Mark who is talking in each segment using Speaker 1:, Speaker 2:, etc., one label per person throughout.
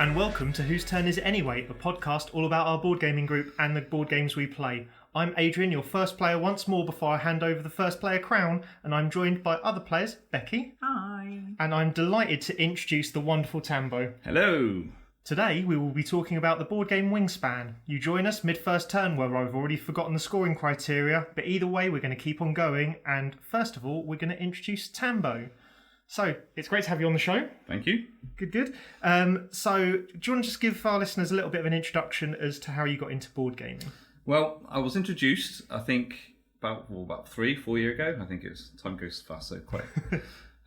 Speaker 1: and welcome to Whose Turn Is It Anyway, a podcast all about our board gaming group and the board games we play. I'm Adrian, your first player once more before I hand over the first player crown, and I'm joined by other players, Becky.
Speaker 2: Hi.
Speaker 1: And I'm delighted to introduce the wonderful Tambo.
Speaker 3: Hello.
Speaker 1: Today we will be talking about the board game Wingspan. You join us mid-first turn where I've already forgotten the scoring criteria, but either way we're going to keep on going, and first of all we're going to introduce Tambo. So, it's great to have you on the show.
Speaker 3: Thank you.
Speaker 1: Good. So, do you want to just give our listeners a little bit of an introduction as to how you got into board gaming?
Speaker 3: Well, I was introduced, I think, about 3-4 years ago. I think it was, time goes fast so quick.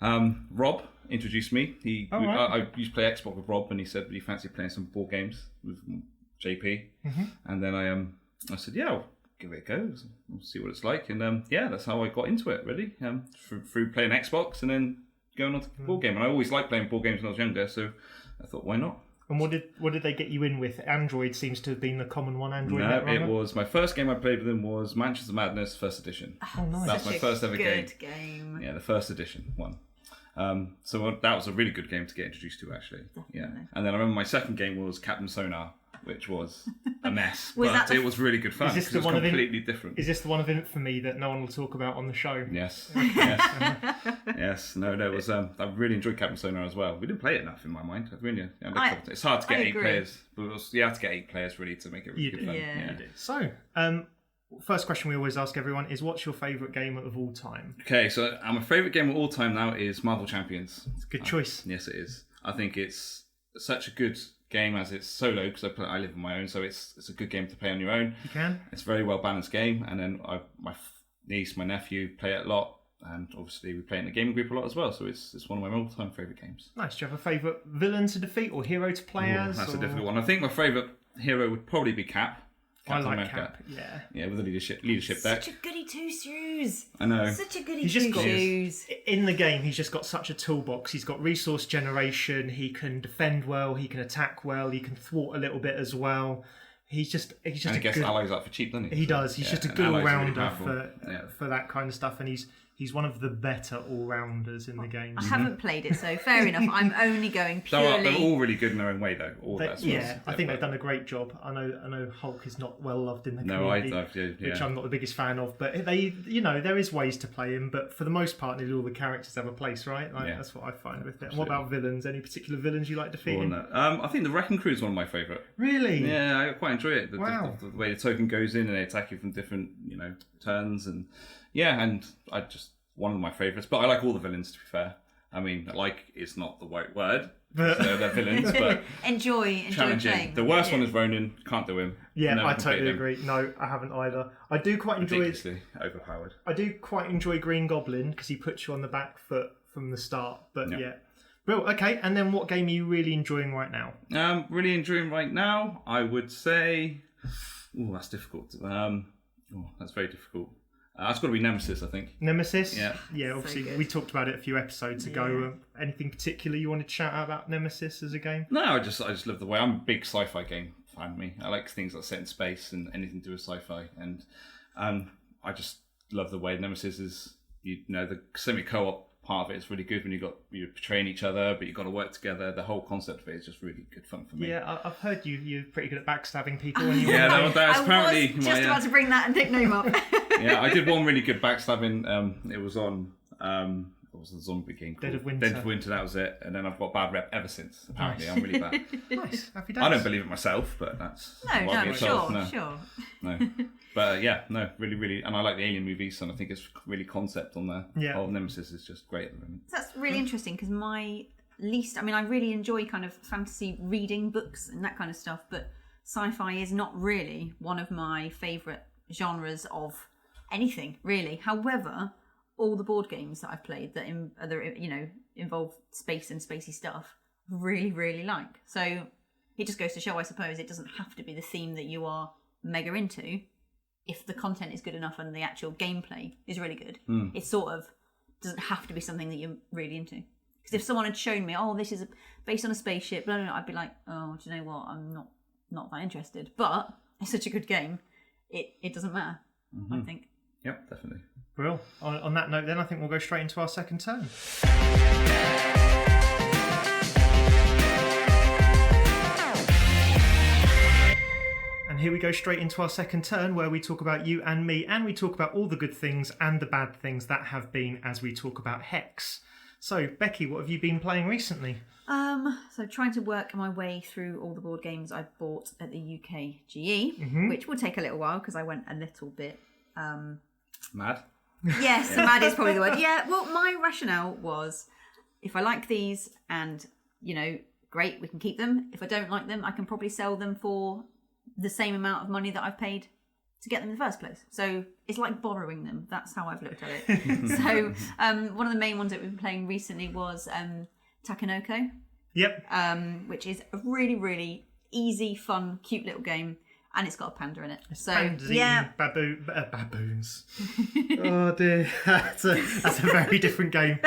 Speaker 3: Rob introduced me. I used to play Xbox with Rob, and he said, "Do you fancy playing some board games with JP?" Mm-hmm. And then I said, "Yeah, I'll give it a go. We'll see what it's like." And that's how I got into it, really, through playing Xbox and then going on to board game. And I always liked playing board games when I was younger, so I thought, why not?
Speaker 1: And what did they get you in with? Android seems to have been the common one. Android.
Speaker 3: No, it was my first game I played with them was Manchester Madness First Edition.
Speaker 1: Oh, nice!
Speaker 3: That's my first ever game.
Speaker 2: Good game.
Speaker 3: Yeah, the first edition one. So that was a really good game to get introduced to, actually.
Speaker 2: Definitely.
Speaker 3: Yeah, and then I remember my second game was Captain Sonar, which was a mess,
Speaker 2: Was
Speaker 3: but
Speaker 2: that
Speaker 3: it was really good fun.
Speaker 1: Is this the
Speaker 3: it was
Speaker 1: one of
Speaker 3: completely different.
Speaker 1: Is this the one of infamy that no one will talk about on the show?
Speaker 3: Yes, yes. No, it was. I really enjoyed Captain Sonar as well. We didn't play it enough in my mind. It's hard to get 8 players, but you have to get 8 players really to make it really good fun.
Speaker 2: Yeah.
Speaker 1: So, first question we always ask everyone is, what's your favourite game of all time?
Speaker 3: Okay, so my favourite game of all time now is Marvel Champions.
Speaker 1: It's a good choice.
Speaker 3: Yes, it is. I think it's such a good game as it's solo, because I live on my own, so it's a good game to play on your own.
Speaker 1: You can.
Speaker 3: It's a very well balanced game, and then my niece, my nephew play it a lot, and obviously we play it in the gaming group a lot as well. So it's one of my all-time favourite games.
Speaker 1: Nice. Do you have a favourite villain to defeat or hero to play as?
Speaker 3: That's a difficult one. I think my favourite hero would probably be Cap.
Speaker 1: I like
Speaker 3: America.
Speaker 1: Cap. Yeah,
Speaker 3: with the leadership deck.
Speaker 2: Such a goody two shoes.
Speaker 3: I know.
Speaker 2: Such a goody
Speaker 1: He's just
Speaker 2: two
Speaker 1: got-
Speaker 2: shoes.
Speaker 1: In the game, he's just got such a toolbox. He's got resource generation. He can defend well. He can attack well. He can thwart a little bit as well. He's just
Speaker 3: And
Speaker 1: a
Speaker 3: he gets
Speaker 1: good.
Speaker 3: allies up for cheap, doesn't he?
Speaker 1: He does. He's just a
Speaker 3: and
Speaker 1: good
Speaker 3: allies are really
Speaker 1: all-rounder
Speaker 3: powerful.
Speaker 1: for that kind of stuff, and he's one of the better all-rounders in the game.
Speaker 2: I haven't played it, so fair enough. I'm only going purely.
Speaker 3: They're all really good in their own way, though.
Speaker 1: I think they've done a great job. I know Hulk is not well loved in the community, which I'm not the biggest fan of. But there is ways to play him. But for the most part, nearly all the characters have a place, right? That's what I find with it. And what about villains? Any particular villains you like defeating?
Speaker 3: I think the Wrecking Crew is one of my favourite.
Speaker 1: Really?
Speaker 3: Yeah, I quite enjoy it.
Speaker 1: Wow.
Speaker 3: The way the token goes in and they attack you from different, turns, and I just one of my favourites. But I like all the villains, to be fair. I mean, it's not the right word. They're villains, but
Speaker 2: enjoy
Speaker 3: challenging.
Speaker 2: playing.
Speaker 3: The worst one is Ronan. Can't do him.
Speaker 1: Yeah, I totally agree. No, I haven't either. I do quite enjoy.
Speaker 3: Ridiculously overpowered.
Speaker 1: I do quite enjoy Green Goblin because he puts you on the back foot from the start. But yeah. Well, okay. And then, what game are you really enjoying right now?
Speaker 3: Really enjoying right now, I would say. Oh, that's difficult. That's very difficult. It's got to be Nemesis, I think.
Speaker 1: Nemesis?
Speaker 3: Yeah.
Speaker 1: Yeah, obviously, we talked about it a few episodes ago. Anything particular you wanted to shout out about Nemesis as a game?
Speaker 3: No, I just love the way. I'm a big sci-fi game fan, me. I like things that are set in space and anything to do with sci-fi. And I just love the way Nemesis is, the semi-co-op part of it is really good when you're portraying each other, but you've got to work together. The whole concept of it is just really good fun for me.
Speaker 1: Yeah, I've heard you're pretty good at backstabbing people. When you
Speaker 3: that's apparently.
Speaker 2: I was just about to bring that nickname up.
Speaker 3: Yeah, I did one really good backstabbing. It was on. What was the zombie game called?
Speaker 1: Dead of
Speaker 3: Winter, that was it. And then I've got bad rep ever since. Apparently,
Speaker 1: Nice.
Speaker 3: I'm really bad.
Speaker 1: Nice, happy days.
Speaker 3: I don't believe it myself, but that's
Speaker 2: Sure.
Speaker 3: No, but really, really, and I like the Alien movies, and I think it's really concept on there.
Speaker 1: Yeah.
Speaker 3: Whole Nemesis is just great at the moment.
Speaker 2: That's really interesting because I really enjoy kind of fantasy reading books and that kind of stuff, but sci-fi is not really one of my favourite genres of anything, really. However, all the board games that I've played that involve space and spacey stuff, really, really like. So it just goes to show, I suppose, it doesn't have to be the theme that you are mega into. If the content is good enough and the actual gameplay is really good, it sort of doesn't have to be something that you're really into. Because if someone had shown me, this is based on a spaceship, blah, blah, blah, I'd be like, oh, do you know what? I'm not that interested. But it's such a good game, it doesn't matter, I think.
Speaker 3: Yep, definitely.
Speaker 1: Well, on that note then, I think we'll go straight into our second turn. And here we go straight into our second turn where we talk about you and me, and we talk about all the good things and the bad things that have been as we talk about Hex. So, Becky, what have you been playing recently?
Speaker 2: So trying to work my way through all the board games I bought at the UKGE, which will take a little while because I went a little bit...
Speaker 3: Mad?
Speaker 2: Yes, mad is probably the word. Yeah, well, my rationale was, if I like these and, great, we can keep them. If I don't like them, I can probably sell them for the same amount of money that I've paid to get them in the first place. So it's like borrowing them. That's how I've looked at it. So one of the main ones that we've been playing recently was Takenoko.
Speaker 1: Yep.
Speaker 2: Which is a really, really easy, fun, cute little game. And it's got a panda in it. So
Speaker 1: baboons. Oh dear, that's a very different game.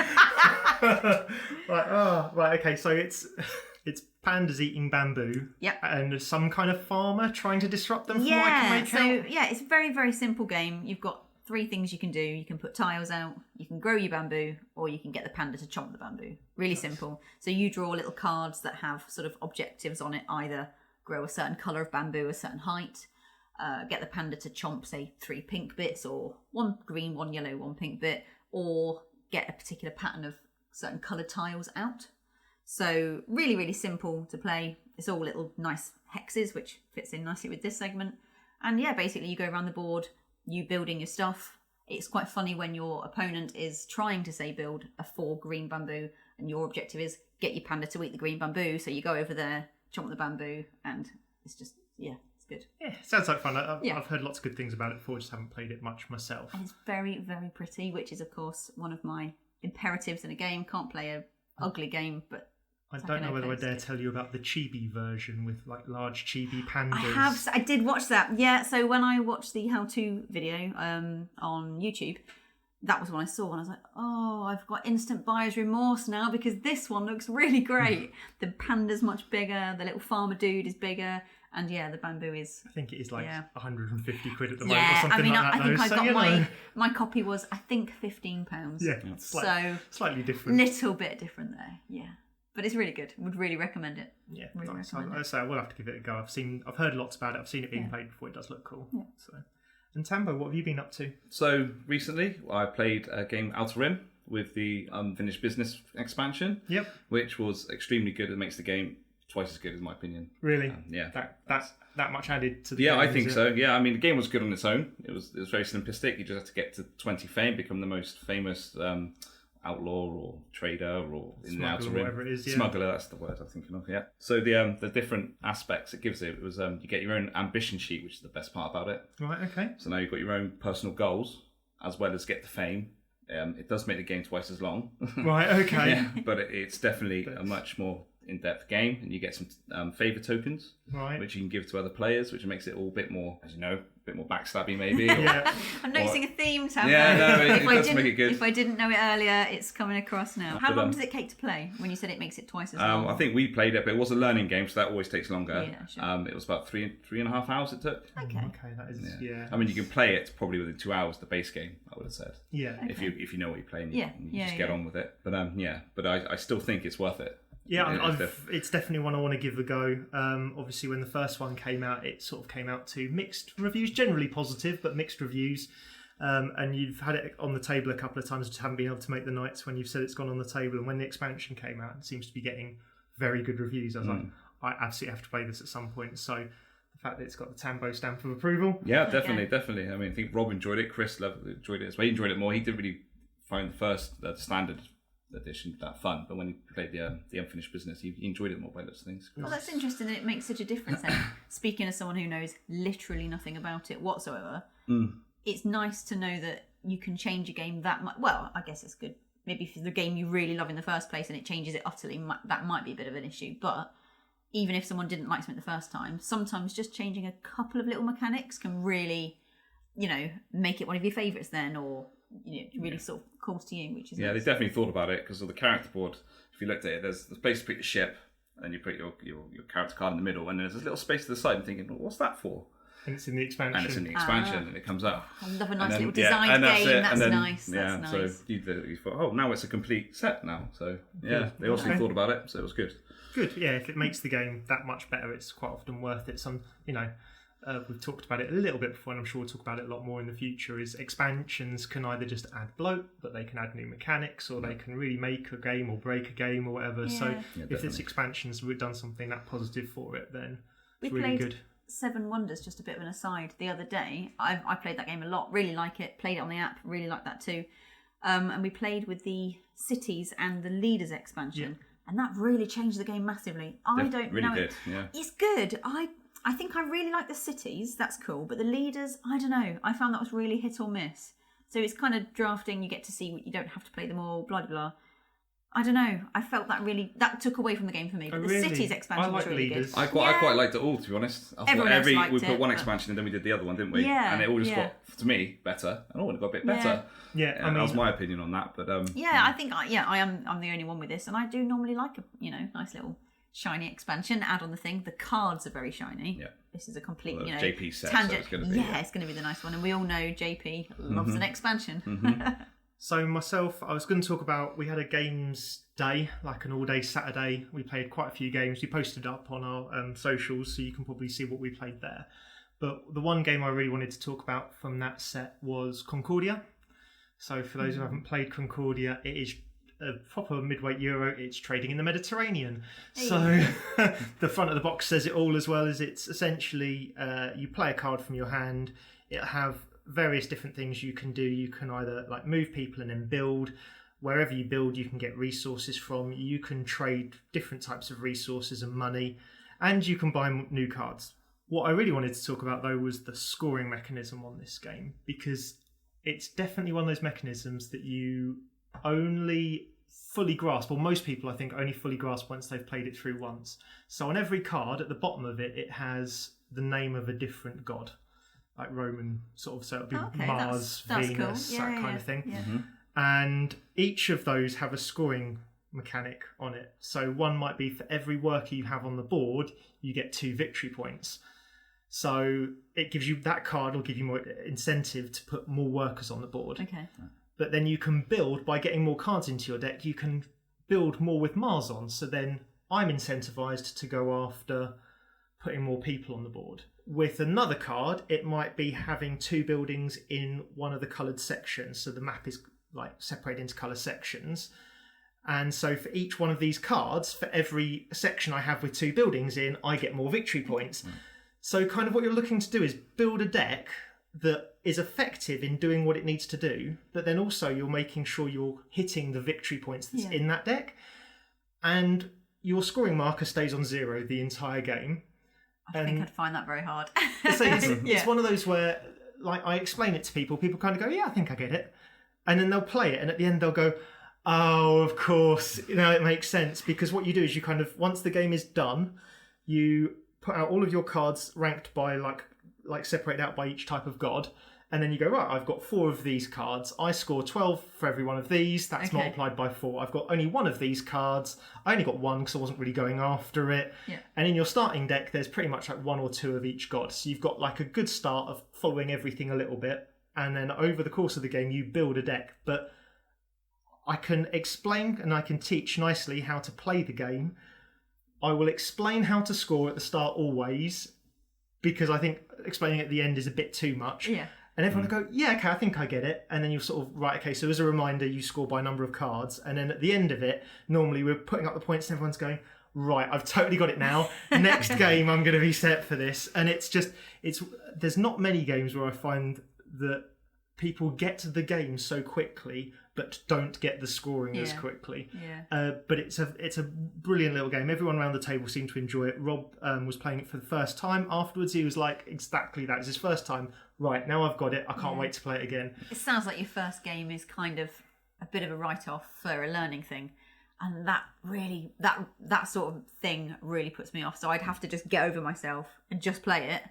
Speaker 1: Right. Okay. So it's pandas eating bamboo.
Speaker 2: Yep.
Speaker 1: And some kind of farmer trying to disrupt them. From what I can make out.
Speaker 2: It's a very, very simple game. You've got 3 things you can do. You can put tiles out, you can grow your bamboo, or you can get the panda to chomp the bamboo. Really simple. So you draw little cards that have sort of objectives on it, either grow a certain colour of bamboo, a certain height, get the panda to chomp, say, 3 pink bits, or 1 green, 1 yellow, 1 pink bit, or get a particular pattern of certain coloured tiles out. So really, really simple to play. It's all little nice hexes, which fits in nicely with this segment. And yeah, basically you go around the board, you building your stuff. It's quite funny when your opponent is trying to, say, build a 4 green bamboo, and your objective is get your panda to eat the green bamboo. So you go over there, chomp the bamboo, and it's just, it's good.
Speaker 1: Yeah, sounds like fun. I've heard lots of good things about it before, just haven't played it much myself.
Speaker 2: And it's very, very pretty, which is, of course, one of my imperatives in a game. Can't play an ugly game, but
Speaker 1: I don't know whether I dare tell you about the chibi version with like large chibi pandas.
Speaker 2: I did watch that. Yeah, so when I watched the how-to video on YouTube, that was when I saw, and I was like, oh, I've got instant buyer's remorse now because this one looks really great. The panda's much bigger, the little farmer dude is bigger, and the bamboo is...
Speaker 1: I think it is like 150 quid at the moment or something like that.
Speaker 2: I think I got my copy was, I think, £15.
Speaker 1: Yeah, so slightly different.
Speaker 2: Little bit different there, yeah. But it's really good. Would really recommend it.
Speaker 1: Yeah, nice. I will have to give it a go. I've heard lots about it. I've seen it being played before. It does look cool. Yeah. So. And Tambo, what have you been up to?
Speaker 3: So recently, I played a game Outer Rim with the Unfinished Business expansion.
Speaker 1: Yep. Which
Speaker 3: was extremely good. It makes the game twice as good, in my opinion.
Speaker 1: Really?
Speaker 3: Yeah.
Speaker 1: That much added to the game?
Speaker 3: Yeah, I think so. Yeah, I mean, the game was good on its own. It was very simplistic. You just had to get to 20 fame, become the most famous outlaw or trader or in the Outer Rim.
Speaker 1: Whatever it is, yeah.
Speaker 3: Smuggler, that's the word I'm thinking of, yeah. So the different aspects it gives it was you get your own ambition sheet, which is the best part about it.
Speaker 1: Right, okay.
Speaker 3: So now you've got your own personal goals, as well as get the fame. It does make the game twice as long.
Speaker 1: Right, okay.
Speaker 3: Yeah, but it's definitely a much more in-depth game, and you get some favour tokens, which you can give to other players, which makes it all a bit more, as you know, a bit more backstabby maybe.
Speaker 2: I'm noticing a theme, Tambo.
Speaker 3: Yeah, no, it does make it good.
Speaker 2: If I didn't know it earlier, it's coming across now. How long does it take to play when you said it makes it twice as long?
Speaker 3: I think we played it, but it was a learning game, so that always takes longer.
Speaker 2: Yeah, sure.
Speaker 3: It was about 3.5 hours it took.
Speaker 2: Okay,
Speaker 1: that is,
Speaker 3: I mean, you can play it probably within 2 hours, the base game, I would have said.
Speaker 1: Yeah.
Speaker 2: Okay.
Speaker 3: If you know what you're playing, you just get on with it. But but I still think it's worth it.
Speaker 1: Yeah, it's definitely one I want to give a go. Obviously, when the first one came out, it sort of came out to mixed reviews, generally positive, but mixed reviews. And you've had it on the table a couple of times, just haven't been able to make the nights when you've said it's gone on the table. And when the expansion came out, it seems to be getting very good reviews. I was like, I absolutely have to play this at some point. So the fact that it's got the Tambo stamp of approval.
Speaker 3: Yeah, definitely. I mean, I think Rob enjoyed it. Chris enjoyed it as well. He enjoyed it more. He didn't really find the standard edition that fun, but when he played the Unfinished Business, he enjoyed it more by those things.
Speaker 2: Well, that's interesting that it makes such a difference. And speaking as someone who knows literally nothing about it whatsoever, it's nice to know that you can change a game that much. Well, I guess it's good. Maybe if it's the game you really love in the first place and it changes it utterly, that might be a bit of an issue. But even if someone didn't like something the first time, sometimes just changing a couple of little mechanics can really, make it one of your favourites then, or really sort of calls to you, which is nice.
Speaker 3: They definitely thought about it, because of the character board, if you looked at it, there's a place to put your ship, and you put your character card in the middle, and there's this little space to the side, and thinking, well, what's that for?
Speaker 1: And it's in the expansion.
Speaker 3: And it comes out.
Speaker 2: I love a nice little designed game. That's nice.
Speaker 3: That's nice. So you thought, oh, now it's a complete set now. So they also thought about it, so it was good.
Speaker 1: Good, yeah. If it makes the game that much better, it's quite often worth it. we've talked about it a little bit before, and I'm sure we'll talk about it a lot more in the future, is expansions can either just add bloat, but they can add new mechanics, or they can really make a game or break a game or whatever. So if this expansions, we've done something that positive for it, then it's really good.
Speaker 2: Seven Wonders, just a bit of an aside, the other day. I played that game a lot, really like it, played it on the app, really like that too. And we played with the cities and the leaders expansion, and that really changed the game massively. I don't
Speaker 3: really
Speaker 2: know.
Speaker 3: Did, yeah.
Speaker 2: It's good. I think I really like the cities, that's cool, but the leaders, I don't know. I found that was really hit or miss. So it's kind of drafting, you get to see, you don't have to play them all, blah, blah, blah. I don't know. I felt that took away from the game for me. But the cities expansion was really good.
Speaker 3: I quite liked it all, to be honest. I thought we put one expansion and then we did the other one, didn't we?
Speaker 2: Yeah.
Speaker 3: And it all just got, to me, better. And all got a bit better.
Speaker 1: Yeah,
Speaker 3: I mean, that was my opinion on that. But
Speaker 2: I think I'm the only one with this, and I do normally like a nice little shiny expansion. Add on the thing. The cards are very shiny. Yeah. This is a complete
Speaker 3: JP set.
Speaker 2: tangent.
Speaker 3: So it's going to be,
Speaker 2: it's going to be the nice one, and we all know JP loves an expansion.
Speaker 1: So myself, I was going to talk about, we had a games day, like an all-day Saturday. We played quite a few games. We posted up on our socials, so you can probably see what we played there. But the one game I really wanted to talk about from that set was Concordia. So for those who haven't played Concordia, it is a proper midweight Euro. It's trading in the Mediterranean. Hey. So the front of the box says it all, as well as it's essentially, you play a card from your hand. It'll have various different things you can do. You can either like move people and then build. Wherever you build, you can get resources from. You can trade different types of resources and money, and you can buy new cards. What I really wanted to talk about, though, was the scoring mechanism on this game, because it's definitely one of those mechanisms that you only fully grasp, or most people, I think, only fully grasp once they've played it through once. So on every card, at the bottom of it, it has the name of a different god. Like Roman sort of, so it'll be Mars, that's Venus, cool. That kind of thing. Yeah. Mm-hmm. And each of those have a scoring mechanic on it. So one might be for every worker you have on the board, you get 2 victory points. So it gives you, that card will give you more incentive to put more workers on the board.
Speaker 2: Okay.
Speaker 1: But then you can build, by getting more cards into your deck, you can build more with Mars on. So then I'm incentivized to go after putting more people on the board. With another card, it might be having 2 buildings in one of the coloured sections. So the map is like separated into colour sections. And so for each one of these cards, for every section I have with 2 buildings in, I get more victory points. So kind of what you're looking to do is build a deck that is effective in doing what it needs to do, but then also you're making sure you're hitting the victory points that's in that deck. And your scoring marker stays on 0 the entire game.
Speaker 2: I think I'd find that very hard.
Speaker 1: It's one of those where, like, I explain it to people kind of go, yeah, I think I get it. And then they'll play it, and at the end they'll go, oh, of course, it makes sense. Because what you do is you kind of, once the game is done, you put out all of your cards ranked by, like separated out by each type of god. And then you go, right, I've got 4 of these cards. I score 12 for every one of these. That's multiplied by 4. I've got only 1 of these cards. I only got 1 because I wasn't really going after it. Yeah. And in your starting deck, there's pretty much like 1 or 2 of each god. So you've got like a good start of following everything a little bit. And then over the course of the game, you build a deck. But I can explain and I can teach nicely how to play the game. I will explain how to score at the start always, because I think explaining at the end is a bit too much. Yeah. And everyone will go, yeah, okay, I think I get it. And then you'll sort of, right, okay, so as a reminder, you score by number of cards. And then at the end of it, normally we're putting up the points and everyone's going, right, I've totally got it now. Next game, I'm going to be set for this. And there's not many games where I find that people get to the game so quickly, but don't get the scoring as quickly. Yeah. But it's a brilliant little game. Everyone around the table seemed to enjoy it. Rob was playing it for the first time. Afterwards, he was like, exactly that. It's his first time. Right, now I've got it. I can't wait to play it again.
Speaker 2: It sounds like your first game is kind of a bit of a write-off for a learning thing. And that really, that sort of thing really puts me off. So I'd have to just get over myself and just play it.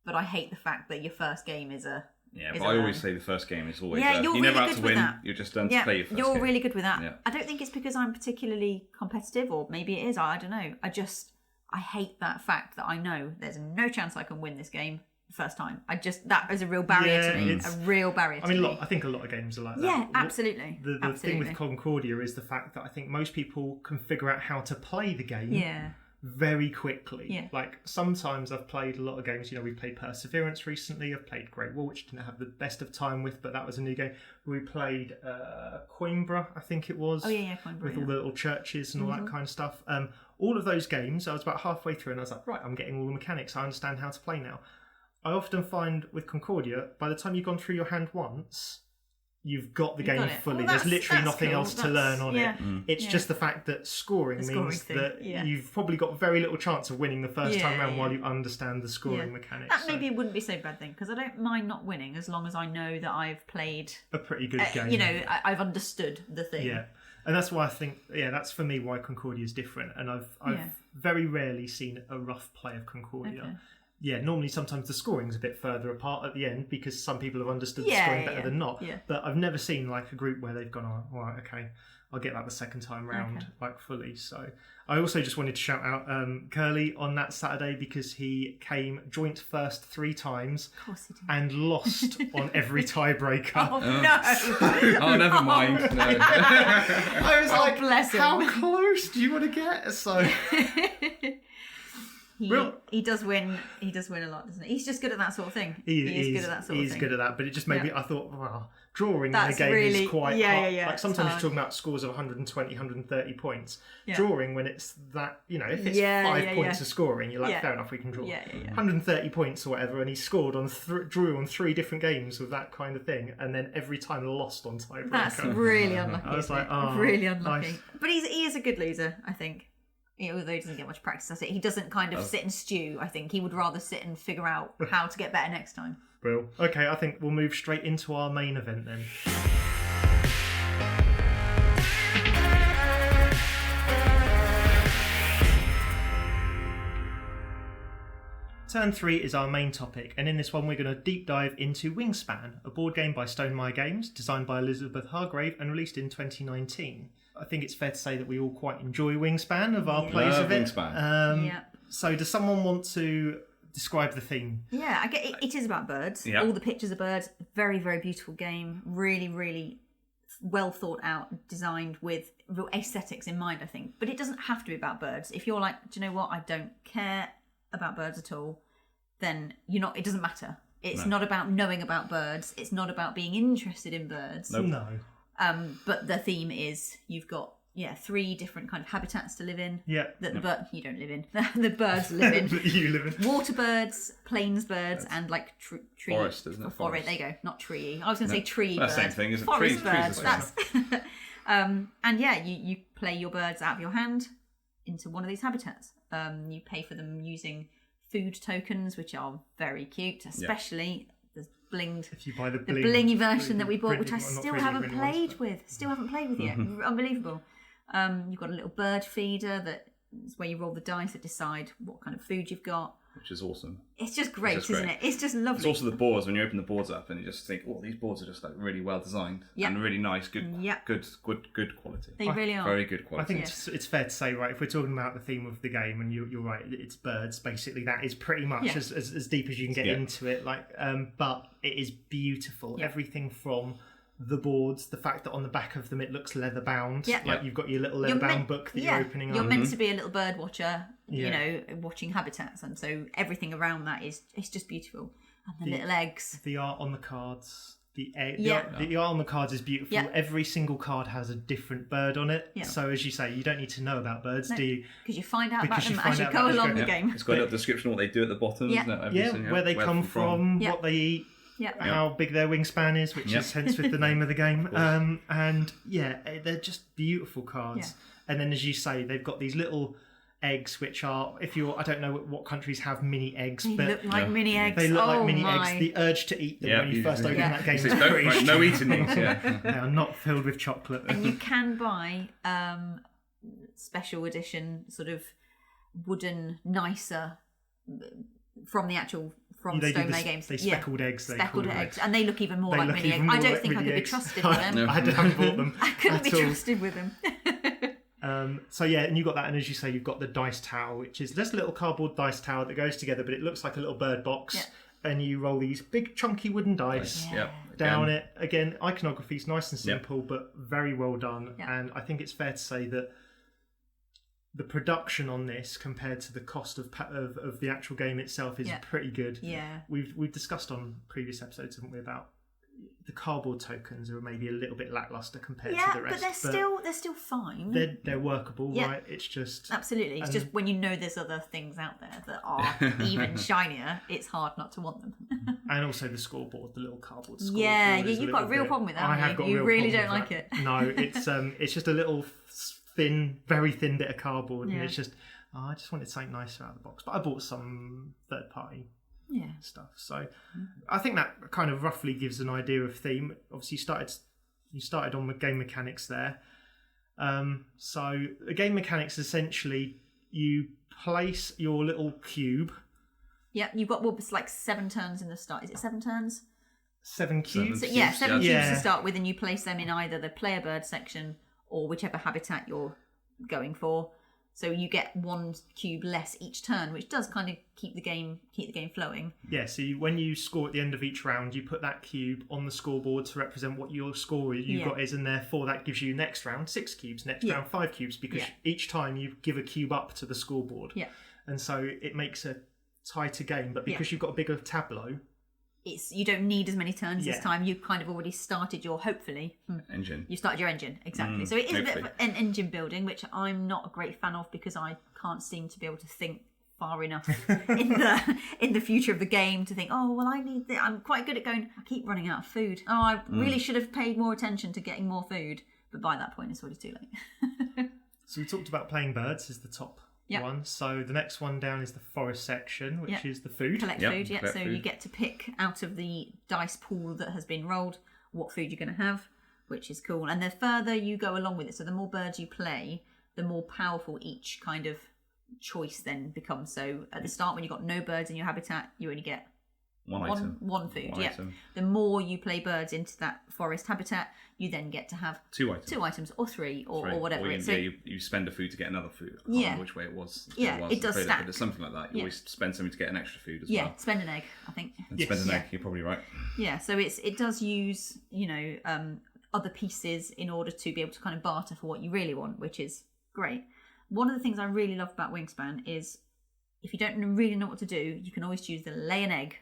Speaker 2: But I hate the fact that your first game is a...
Speaker 3: Yeah, but I always say the first game is always you're
Speaker 2: really
Speaker 3: never out
Speaker 2: good
Speaker 3: to
Speaker 2: with
Speaker 3: win.
Speaker 2: that.
Speaker 3: You're just done to play your first game.
Speaker 2: You're really good with that. Yeah. I don't think it's because I'm particularly competitive, or maybe it is. I don't know. I hate that fact that I know there's no chance I can win this game the first time. That is a real barrier to me. A real barrier to me.
Speaker 1: I think a lot of games are like that.
Speaker 2: Yeah, absolutely.
Speaker 1: The thing with Concordia is the fact that I think most people can figure out how to play the game. Yeah. very quickly.
Speaker 2: Yeah.
Speaker 1: Like sometimes I've played a lot of games, we played Perseverance recently, I've played Great Wall, which I didn't have the best of time with, but that was a new game. We played Coimbra, I think it was.
Speaker 2: Oh yeah, Coimbra,
Speaker 1: with all the little churches and all that kind of stuff. All of those games, I was about halfway through and I was like, right, I'm getting all the mechanics, I understand how to play now. I often find with Concordia, by the time you've gone through your hand once, you've got the game fully. There's literally nothing else to learn on it. It's just the fact that scoring means that you've probably got very little chance of winning the first time around while you understand the scoring mechanics.
Speaker 2: That maybe wouldn't be so bad thing, because I don't mind not winning as long as I know that I've played
Speaker 1: a pretty good game.
Speaker 2: I've understood the thing.
Speaker 1: Yeah. And that's why I think, that's for me why Concordia is different. And I've very rarely seen a rough play of Concordia. Okay. Yeah, normally sometimes the scoring's a bit further apart at the end because some people have understood the scoring better than not. Yeah. But I've never seen like a group where they've gone, oh, all right, okay, I'll get that the second time round, like fully. So I also just wanted to shout out Curly on that Saturday because he came joint first 3 times and lost on every tiebreaker.
Speaker 2: Oh, no.
Speaker 3: Oh, never mind. No.
Speaker 1: I was like,
Speaker 2: bless him.
Speaker 1: How close do you want to get? So...
Speaker 2: He does win. He does win a lot, doesn't he? He's just good at that sort of thing.
Speaker 1: He is good at that sort of thing. He is good at that, but it just made me. I thought, wow, drawing in a game is quite hard. Like sometimes you're talking about scores of 120, 130 points. Yeah. Drawing when it's that, if it's 5 points of scoring, you're like, fair enough, we can draw. 130 points or whatever, and he scored on drew on 3 different games with that kind of thing, and then every time lost on tiebreaker.
Speaker 2: That's really unlucky.
Speaker 1: I was like, oh,
Speaker 2: really unlucky.
Speaker 1: Nice.
Speaker 2: But he is a good loser, I think. Although he doesn't get much practice at it, he doesn't kind of sit and stew. I think he would rather sit and figure out how to get better next time.
Speaker 1: Well, okay, I think we'll move straight into our main event then. Turn 3 is our main topic, and in this one we're going to deep dive into Wingspan, a board game by Stonemaier Games, designed by Elizabeth Hargrave and released in 2019. I think it's fair to say that we all quite enjoy Wingspan of our plays of it.
Speaker 3: Wingspan.
Speaker 1: So does someone want to describe the theme?
Speaker 2: Yeah, I get it. It is about birds. Yep. All the pictures are birds. Very, very beautiful game. Really, really well thought out, designed with real aesthetics in mind, I think. But it doesn't have to be about birds. If you're like, do you know what, I don't care about birds at all, then it doesn't matter. It's not about knowing about birds. It's not about being interested in birds.
Speaker 1: Nope. No.
Speaker 2: But the theme is you've got 3 different kind of habitats to live in.
Speaker 1: Yeah.
Speaker 2: That the bird you don't live in. The birds live in.
Speaker 1: That you live in.
Speaker 2: Water birds, plains birds, and like tree.
Speaker 3: Forest, isn't it?
Speaker 2: Forest. There you go. Not tree. I was going to say tree birds.
Speaker 3: Same thing, isn't it?
Speaker 2: Forest
Speaker 3: birds.
Speaker 2: That's. And you play your birds out of your hand into one of these habitats. You pay for them using food tokens, which are very cute, especially. Blinged.
Speaker 1: If you buy the
Speaker 2: blingy version that we bought, which I still haven't played with. Yet. Unbelievable. You've got a little bird feeder that is where you roll the dice that decide what kind of food you've got.
Speaker 3: Which is awesome.
Speaker 2: It's just great, isn't it? It's just lovely.
Speaker 3: It's also the boards, when you open the boards up and you just think, oh, these boards are just like really well designed and really nice, good quality.
Speaker 2: They really are.
Speaker 3: Very good quality.
Speaker 1: I think it's fair to say, right, if we're talking about the theme of the game, and you're right, it's birds, basically, that is pretty much as deep as you can get into it. But it is beautiful. Everything from the boards, the fact that on the back of them it looks leather bound, like you've got your little leather bound book that you're opening up.
Speaker 2: You're meant to be a little bird watcher, watching habitats, and so everything around that is just beautiful. And the little eggs,
Speaker 1: the art on the cards, the art on the cards is beautiful. Every single card has a different bird on it, so as you say, you don't need to know about birds, do you?
Speaker 2: Because you find out about them as you go along the game.
Speaker 3: It's got a description of what they do at the bottom, isn't it?
Speaker 1: Where they come from, what they eat. How big their wingspan is, which is hence with the name of the game. And they're just beautiful cards. And then, as you say, they've got these little eggs, which are, I don't know what countries have mini eggs,
Speaker 2: but look like mini eggs.
Speaker 1: They look like mini eggs. The urge to eat them when you first open that game is pretty strong.
Speaker 3: No eating these.
Speaker 1: They are not filled with chocolate.
Speaker 2: And you can buy special edition sort of wooden, nicer from the actual. From Stonemaier Games.
Speaker 1: They speckled eggs.
Speaker 2: Speckled eggs. And they look even more like mini eggs. I don't think I could be trusted with them.
Speaker 1: I haven't bought them.
Speaker 2: I couldn't be trusted with them.
Speaker 1: And you got that, and as you say, you've got the dice tower, which is just a little cardboard dice tower that goes together, but it looks like a little bird box. And you roll these big chunky wooden dice down it. Again, iconography is nice and simple, but very well done. And I think it's fair to say that the production on this compared to the cost of the actual game itself is pretty good.
Speaker 2: Yeah,
Speaker 1: we've discussed on previous episodes, haven't we, about the cardboard tokens are maybe a little bit lackluster compared to the rest.
Speaker 2: But they're still fine.
Speaker 1: They're workable, right? It's just
Speaker 2: absolutely. It's just when you know there's other things out there that are even shinier, it's hard not to want them. And
Speaker 1: also the scoreboard, the little cardboard scoreboard.
Speaker 2: Yeah, you've got a real problem with that.
Speaker 1: I have got a real
Speaker 2: you really
Speaker 1: problem
Speaker 2: don't
Speaker 1: with
Speaker 2: like
Speaker 1: that.
Speaker 2: it.
Speaker 1: No, it's just a little very thin bit of cardboard, and it's just I just wanted something nicer out of the box. But I bought some third party stuff, so I think that kind of roughly gives an idea of theme. Obviously, you started on the game mechanics there. So the game mechanics essentially you place your little cube.
Speaker 2: Yeah, you've got it's like 7 turns in the start. Is it 7 turns?
Speaker 1: 7 cubes.
Speaker 2: 7 cubes to start with, and you place them in either the player bird section or whichever habitat you're going for. So you get 1 cube less each turn, which does kind of keep the game flowing. Yeah, so when you score at the end of each round, you put that cube on the scoreboard to represent what your score you got is, and therefore that gives you next round 6 cubes, next round 5 cubes, because each time you give a cube up to the scoreboard. Yeah. And so it makes a tighter game, but because you've got a bigger tableau, you don't need as many turns this time. You've kind of already started your
Speaker 3: engine.
Speaker 2: You started your engine, exactly. So it is a bit of an engine building, which I'm not a great fan of because I can't seem to be able to think far enough in the future of the game to think, oh well, I'm quite good at going, I keep running out of food. Oh, I really should have paid more attention to getting more food, but by that point it's already too late.
Speaker 1: So we talked about playing birds as the top one. So the next one down is the forest section, which is the food.
Speaker 2: Collect food, so you get to pick out of the dice pool that has been rolled what food you're going to have, which is cool. And the further you go along with it, so the more birds you play, the more powerful each kind of choice then becomes. So at the start, when you've got no birds in your habitat, you only get one food. Item. The more you play birds into that forest habitat, you then get to have
Speaker 3: 2 items.
Speaker 2: 2 items or 3 or whatever.
Speaker 3: Or you spend a food to get another food. I can't remember which way it was.
Speaker 2: It does stack.
Speaker 3: But it's something like that. You always spend something to get an extra food as well.
Speaker 2: Yeah, spend an egg, I think.
Speaker 3: Spend an egg, you're probably right.
Speaker 2: Yeah, so it does use, other pieces in order to be able to kind of barter for what you really want, which is great. One of the things I really love about Wingspan is if you don't really know what to do, you can always choose the lay an egg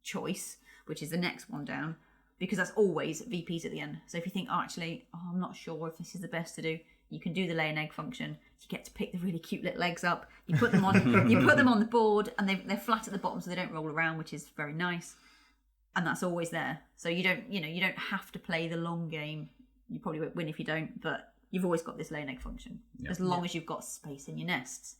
Speaker 2: choice, which is the next one down, because that's always VPs at the end. So if you think, I'm not sure if this is the best to do, you can do the lay an egg function. You get to pick the really cute little eggs up. You put them on, you put them on the board, and they're flat at the bottom, so they don't roll around, which is very nice. And that's always there. So you don't have to play the long game. You probably won't win if you don't, but you've always got this lay an egg function as long as you've got space in your nests.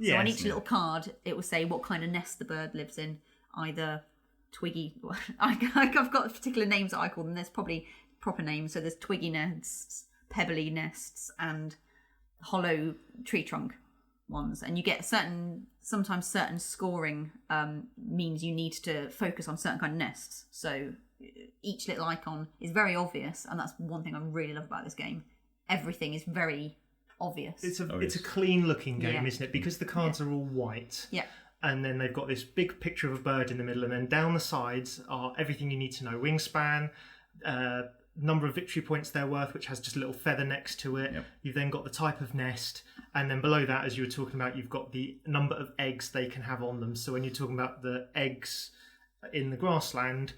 Speaker 2: So on each little card, it will say what kind of nest the bird lives in. Either twiggy, I've got particular names that I call them. There's probably proper names. So there's twiggy nests, pebbly nests, and hollow tree trunk ones. And you get sometimes certain scoring means you need to focus on certain kind of nests. So each little icon is very obvious, and that's one thing I really love about this game. Everything is very obvious.
Speaker 1: It's a clean looking game, isn't it? Because the cards are all white.
Speaker 2: Yeah.
Speaker 1: And then they've got this big picture of a bird in the middle, and then down the sides are everything you need to know. Wingspan, number of victory points they're worth, which has just a little feather next to it. Yep. You've then got the type of nest, and then below that, as you were talking about, you've got the number of eggs they can have on them. So when you're talking about the eggs in the grassland,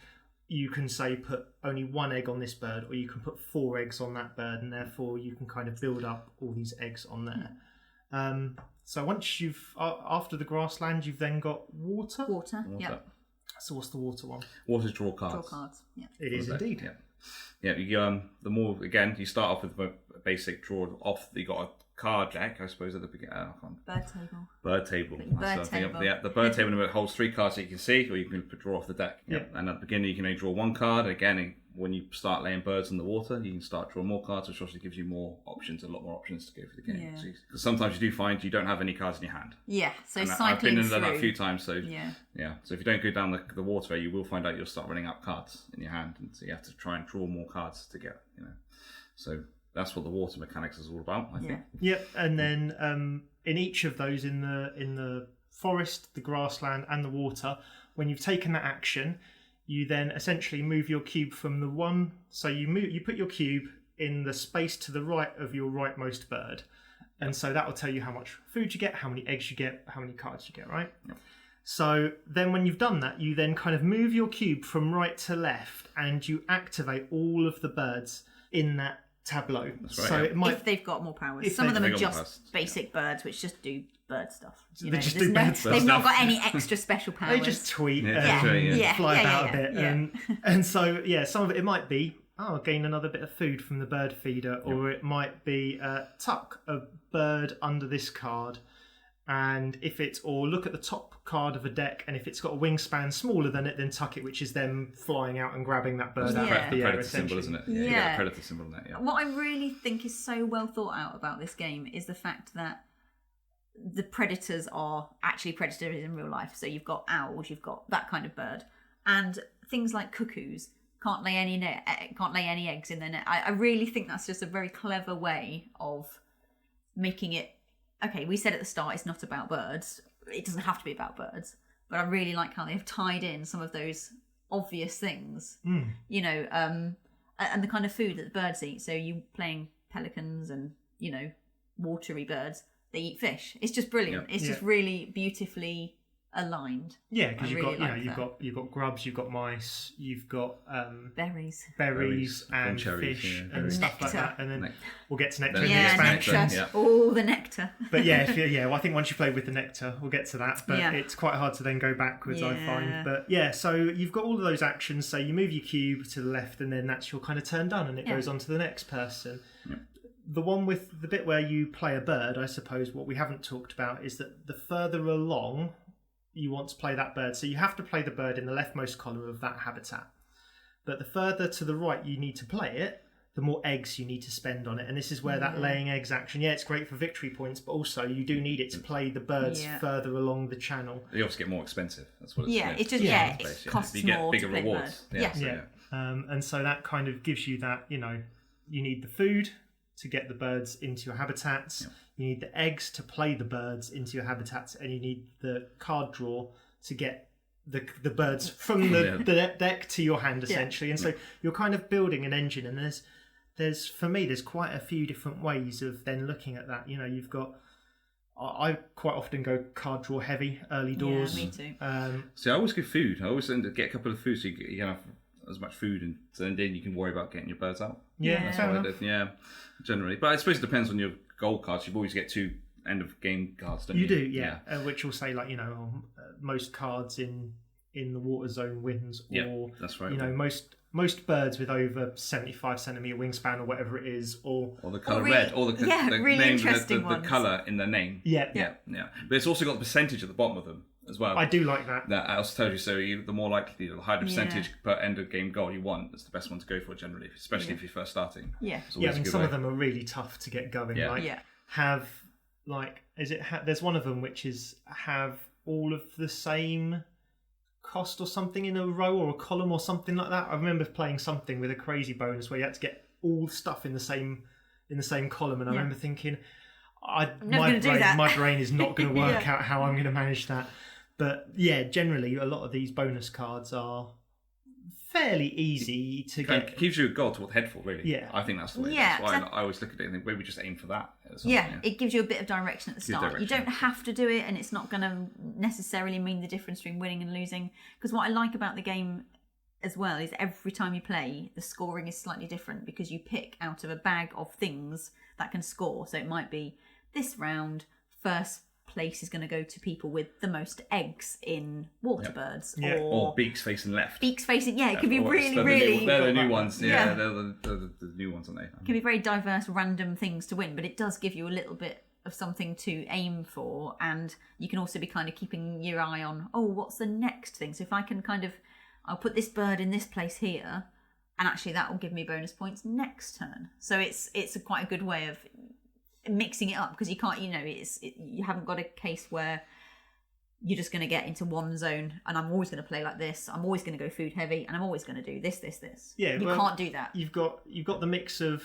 Speaker 1: you can say put only 1 egg on this bird, or you can put 4 eggs on that bird, and therefore you can kind of build up all these eggs on there. So once after the grassland, you've then got water.
Speaker 2: Water. Yeah.
Speaker 1: So what's the water one?
Speaker 3: Water's draw cards.
Speaker 2: Draw cards. Yeah.
Speaker 1: It is indeed.
Speaker 3: Yeah. The more again you start off with a basic draw off. You got a card deck, I suppose, at the beginning.
Speaker 2: Bird table.
Speaker 3: Bird table. The bird table holds 3 cards that you can see, or you can draw off the deck.
Speaker 1: Yep.
Speaker 3: And at the beginning, you can only draw 1 card. Again, when you start laying birds in the water, you can start drawing more cards, which also gives you more options, a lot more options to go for the game. Because sometimes you do find you don't have any cards in your hand.
Speaker 2: Yeah, so
Speaker 3: and
Speaker 2: cycling
Speaker 3: I've been in
Speaker 2: through.
Speaker 3: that a few times. So so if you don't go down the water, you will find out you'll start running out cards in your hand, and so you have to try and draw more cards to get. So that's what the water mechanics is all about, I think.
Speaker 1: Yep, and then in each of those, in the forest, the grassland, and the water, when you've taken that action, you then essentially move your cube from the one. So you put your cube in the space to the right of your rightmost bird, And so that will tell you how much food you get, how many eggs you get, how many cards you get, right? Yep. So then when you've done that, you then kind of move your cube from right to left and you activate all of the birds in that tableau.
Speaker 3: That's right,
Speaker 1: so it might,
Speaker 2: if they've got more powers. Some of them are just basic birds which just do bird stuff.
Speaker 1: They just do bird stuff.
Speaker 2: They've not got any extra special powers.
Speaker 1: They just tweet and fly about a bit. And so, some of it might be, gain another bit of food from the bird feeder, or it might be tuck a bird under this card. And if it's, or look at the top card of a deck, and if it's got a wingspan smaller than it, then tuck it, which is them flying out and grabbing that bird out of the air.
Speaker 3: Predator symbol, isn't it? You get a predator symbol in that. Yeah.
Speaker 2: What I really think is so well thought out about this game is the fact that the predators are actually predators in real life. So you've got owls, you've got that kind of bird, and things like cuckoos can't lay any eggs in their net. I really think that's just a very clever way of making it. Okay, we said at the start it's not about birds. It doesn't have to be about birds, but I really like how they've tied in some of those obvious things, and the kind of food that the birds eat. So you playing pelicans and watery birds, they eat fish. It's just brilliant. It's just really beautifully aligned.
Speaker 1: Yeah, because you've got grubs, you've got mice, you've got
Speaker 2: berries
Speaker 1: and
Speaker 3: cherries,
Speaker 1: fish and stuff like that. And then we'll get to nectar in the
Speaker 2: expansion.
Speaker 1: nectar.
Speaker 2: All the nectar.
Speaker 1: But I think once you play with the nectar, we'll get to that. But it's quite hard to then go backwards, I find. But so you've got all of those actions. So you move your cube to the left, and then that's your kind of turn done, and it goes on to the next person. Yep. The one with the bit where you play a bird, I suppose, what we haven't talked about is that the further along you want to play that bird. So you have to play the bird in the leftmost column of that habitat. But the further to the right you need to play it, the more eggs you need to spend on it. And this is where that laying eggs action, it's great for victory points, but also you do need it to play the birds further along the channel.
Speaker 3: They also get more expensive. That's what
Speaker 2: it's it costs more
Speaker 3: bigger
Speaker 2: to play
Speaker 3: rewards.
Speaker 1: And so that kind of gives you that, you need the food to get the birds into your habitats. Yep. You need the eggs to play the birds into your habitats, and you need the card draw to get the birds from the deck to your hand, essentially. And so you're kind of building an engine, and there's for me, there's quite a few different ways of then looking at that. You've got, I quite often go card draw heavy early doors.
Speaker 2: Yeah, me too.
Speaker 3: So I always give food. I always get a couple of food so you can have as much food, and then you can worry about getting your birds out.
Speaker 1: That's what I did.
Speaker 3: Yeah, generally. But I suppose it depends on your gold cards. You always get 2 end of game cards, don't you?
Speaker 1: You do, yeah. Which will say most cards in the water zone wins, or
Speaker 3: that's right.
Speaker 1: Most birds with over 75 centimeter wingspan or whatever it is, or
Speaker 3: the colour red, or the
Speaker 2: really
Speaker 3: name,
Speaker 2: interesting
Speaker 3: the colour in their name.
Speaker 1: Yeah.
Speaker 3: But it's also got the percentage at the bottom of them as well.
Speaker 1: I do like that.
Speaker 3: That also tells you, so the more likely, the higher the percentage per end of game goal you want, that's the best one to go for generally, especially if you're first starting.
Speaker 2: Yeah.
Speaker 1: Some of them are really tough to get going. There's one of them which is have all of the same cost or something in a row or a column or something like that. I remember playing something with a crazy bonus where you had to get all stuff in the same column, and I remember thinking, my brain is not going to work out how I'm going to manage that. But generally a lot of these bonus cards are fairly easy to get.
Speaker 3: It gives you a goal to head for, really.
Speaker 1: Yeah.
Speaker 3: I think that's the way. That's why I always look at it and think, maybe we just aim for that.
Speaker 2: It gives you a bit of direction at the start. You don't have to do it, and it's not going to necessarily mean the difference between winning and losing. Because what I like about the game as well is every time you play, the scoring is slightly different, because you pick out of a bag of things that can score. So it might be this round, first place is going to go to people with the most eggs in water birds,
Speaker 3: or beaks facing left.
Speaker 2: Beaks facing, it could be really.
Speaker 3: They're the new ones. They're the new ones, aren't they?
Speaker 2: It can be very diverse, random things to win, but it does give you a little bit of something to aim for, and you can also be kind of keeping your eye on, what's the next thing? So if I can I'll put this bird in this place here, and actually that will give me bonus points next turn. So it's quite a good way of mixing it up, because you can't, you haven't got a case where you're just going to get into one zone and I'm always going to play like this, I'm always going to go food heavy, and I'm always going to do this. You can't do that.
Speaker 1: You've got the mix of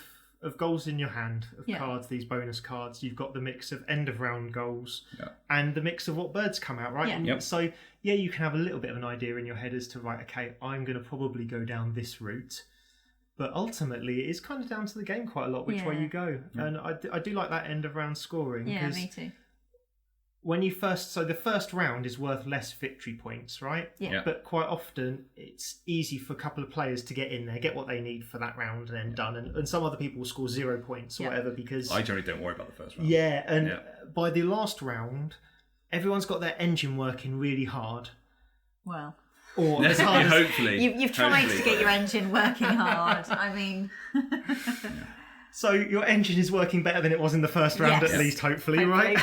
Speaker 1: goals in your hand of cards, these bonus cards. You've got the mix of end of round goals and the mix of what birds come out, right? So you can have a little bit of an idea in your head as to, right, okay, I'm going to probably go down this route. But ultimately, it is kind of down to the game quite a lot, which way you go. And I do like that end of round scoring.
Speaker 2: Yeah, me too.
Speaker 1: When you the first round is worth less victory points, right?
Speaker 2: Yeah.
Speaker 1: But quite often, it's easy for a couple of players to get in there, get what they need for that round, and then done. And some other people will score 0 points or whatever because...
Speaker 3: I generally don't worry about the first round.
Speaker 1: Yeah, and by the last round, everyone's got their engine working really hard.
Speaker 2: Well...
Speaker 1: Or as hard as...
Speaker 3: Hopefully.
Speaker 2: You've tried to get your engine working hard. I mean...
Speaker 1: So your engine is working better than it was in the first round, at least, hopefully, right?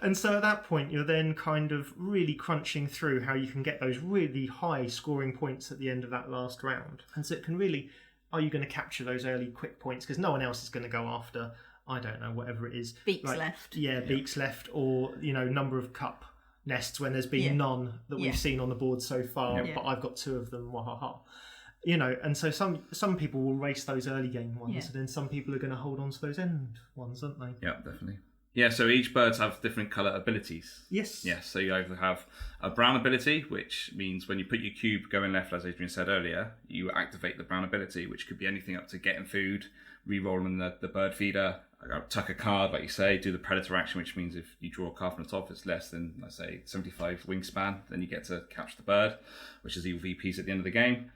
Speaker 1: And so at that point, you're then kind of really crunching through how you can get those really high scoring points at the end of that last round. And so it can really, are you going to capture those early quick points? Because no one else is going to go after, I don't know, whatever it is.
Speaker 2: Beaks left.
Speaker 1: Yeah, beaks left, or, number of cup nests when there's been none that we've seen on the board so far, but I've got 2 of them, wahaha. And so some people will race those early game ones, and then some people are going to hold on to those end ones, aren't they?
Speaker 3: Yeah, definitely. Yeah, so each birds have different colour abilities.
Speaker 1: Yes.
Speaker 3: Yes, so you either have a brown ability, which means when you put your cube going left, as Adrian said earlier, you activate the brown ability, which could be anything up to getting food, re-rolling the bird feeder, tuck a card, like you say, do the predator action, which means if you draw a card from the top, it's less than, let's say, 75 wingspan, then you get to capture the bird, which is EVPs at the end of the game.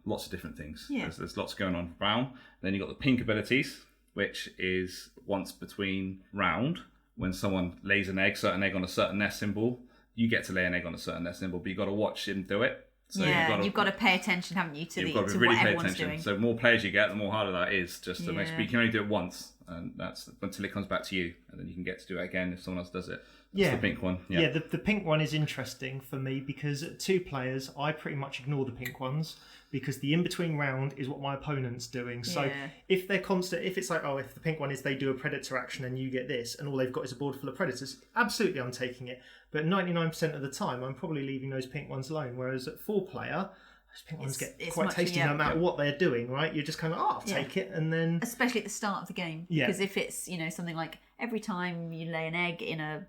Speaker 3: Lots of different things. Yeah. There's lots going on for brown. Then you've got the pink abilities, which is once between round, when someone lays an certain egg on a certain nest symbol, you get to lay an egg on a certain nest symbol, but you've got to watch him do it. So
Speaker 2: you've got to pay attention, haven't you, to
Speaker 3: what everyone's doing. So the more players you get, the more harder that is, just to make sure you can only do it once, and that's until it comes back to you, and then you can get to do it again if someone else does it. That's the pink one.
Speaker 1: Yeah, the pink one is interesting for me because at 2 players, I pretty much ignore the pink ones because the in-between round is what my opponent's doing. So if they're constant, if it's like, if the pink one is they do a predator action and you get this, and all they've got is a board full of predators, absolutely I'm taking it. But 99% of the time, I'm probably leaving those pink ones alone. Whereas at 4-player, those pink ones get quite tasty no matter what they're doing, right? You're just kind of, I'll take it, and then...
Speaker 2: Especially at the start of the game. Because if it's, something like every time you lay an egg in a,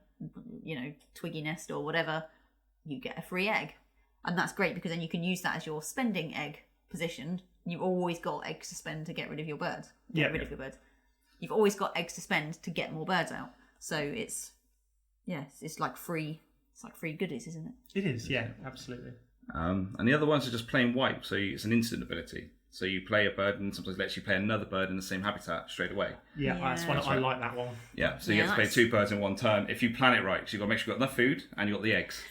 Speaker 2: twiggy nest or whatever, you get a free egg. And that's great because then you can use that as your spending egg position. You've always got eggs to spend to get rid of your birds. Get rid of your birds. You've always got eggs to spend to get more birds out. So it's like free. It's like free goodies, isn't it?
Speaker 1: It is, yeah, absolutely.
Speaker 3: And the other ones are just plain white. So it's an instant ability. So you play a bird and sometimes lets you play another bird in the same habitat straight away.
Speaker 1: Yeah, that's one. I like that one.
Speaker 3: Yeah, so you get to play 2 birds in one turn. If you plan it right, so you've got to make sure you've got enough food and you've got the eggs.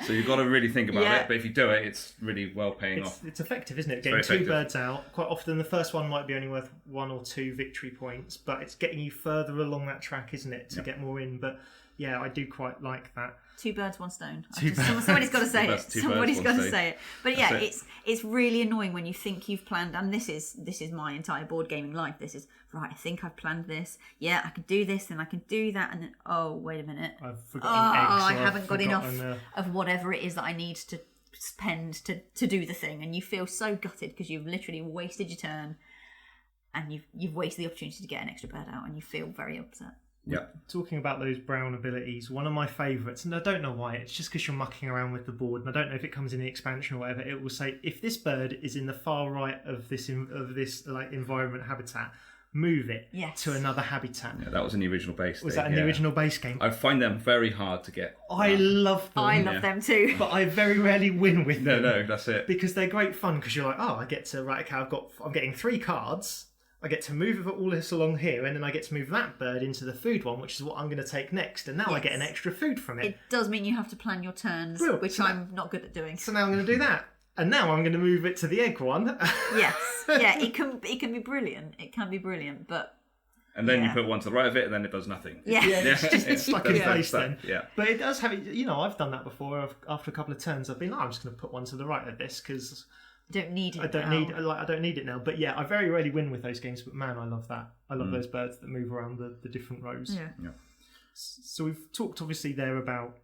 Speaker 3: So you've got to really think about it. But if you do it, it's really well paying off.
Speaker 1: It's effective, isn't it? Getting 2 birds out. Quite often the first one might be only worth 1 or 2 victory points, but it's getting you further along that track, isn't it, to get more in. But yeah, I do quite like that.
Speaker 2: 2 birds, 1 stone. Somebody's got to say it. Somebody's got to say it. But yeah, it's really annoying when you think you've planned, and this is my entire board gaming life. This is right. I think I've planned this. Yeah, I can do this, and I can do that, and then wait a minute.
Speaker 1: I've forgotten eggs.
Speaker 2: I haven't got enough of whatever it is that I need to spend to do the thing, and you feel so gutted because you've literally wasted your turn, and you've wasted the opportunity to get an extra bird out, and you feel very upset.
Speaker 3: Yeah.
Speaker 1: Talking about those brown abilities, one of my favourites, and I don't know why, it's just because you're mucking around with the board, and I don't know if it comes in the expansion or whatever, it will say, if this bird is in the far right of this environment habitat, move it to another habitat.
Speaker 3: Yeah, that was in the original base.
Speaker 1: Was that in the original base game?
Speaker 3: I find them very hard to get.
Speaker 1: I love them.
Speaker 2: I love them too.
Speaker 1: But I very rarely win with them.
Speaker 3: No, that's it.
Speaker 1: Because they're great fun, because you're like, I get to, I'm getting 3 cards, I get to move all this along here, and then I get to move that bird into the food one, which is what I'm going to take next. And now I get an extra food from it.
Speaker 2: It does mean you have to plan your turns, which I'm not good at doing.
Speaker 1: So now I'm going to do that. And now I'm going to move it to the egg one.
Speaker 2: Yes. Yeah, it can be brilliant. It can be brilliant, but...
Speaker 3: And then you put one to the right of it, and then it does nothing.
Speaker 2: Yeah.
Speaker 1: It's stuck in place then.
Speaker 3: Yeah.
Speaker 1: But it does have... I've done that before. After a couple of turns, I've been, I'm just going to put one to the right of this, because...
Speaker 2: I don't need it.
Speaker 1: I don't need it now. But yeah, I very rarely win with those games. But man, I love that. I love those birds that move around the different rows.
Speaker 2: Yeah.
Speaker 1: So we've talked obviously there about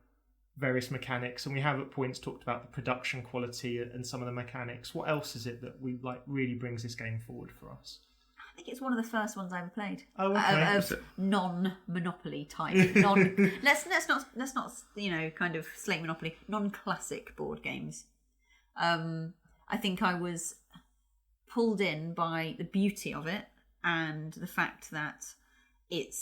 Speaker 1: various mechanics, and we have at points talked about the production quality and some of the mechanics. What else is it that we really brings this game forward for us?
Speaker 2: I think it's one of the first ones I ever played.
Speaker 1: Oh, okay.
Speaker 2: Of non-Monopoly type. Let's not kind of slate Monopoly. Non-classic board games. I think I was pulled in by the beauty of it and the fact that it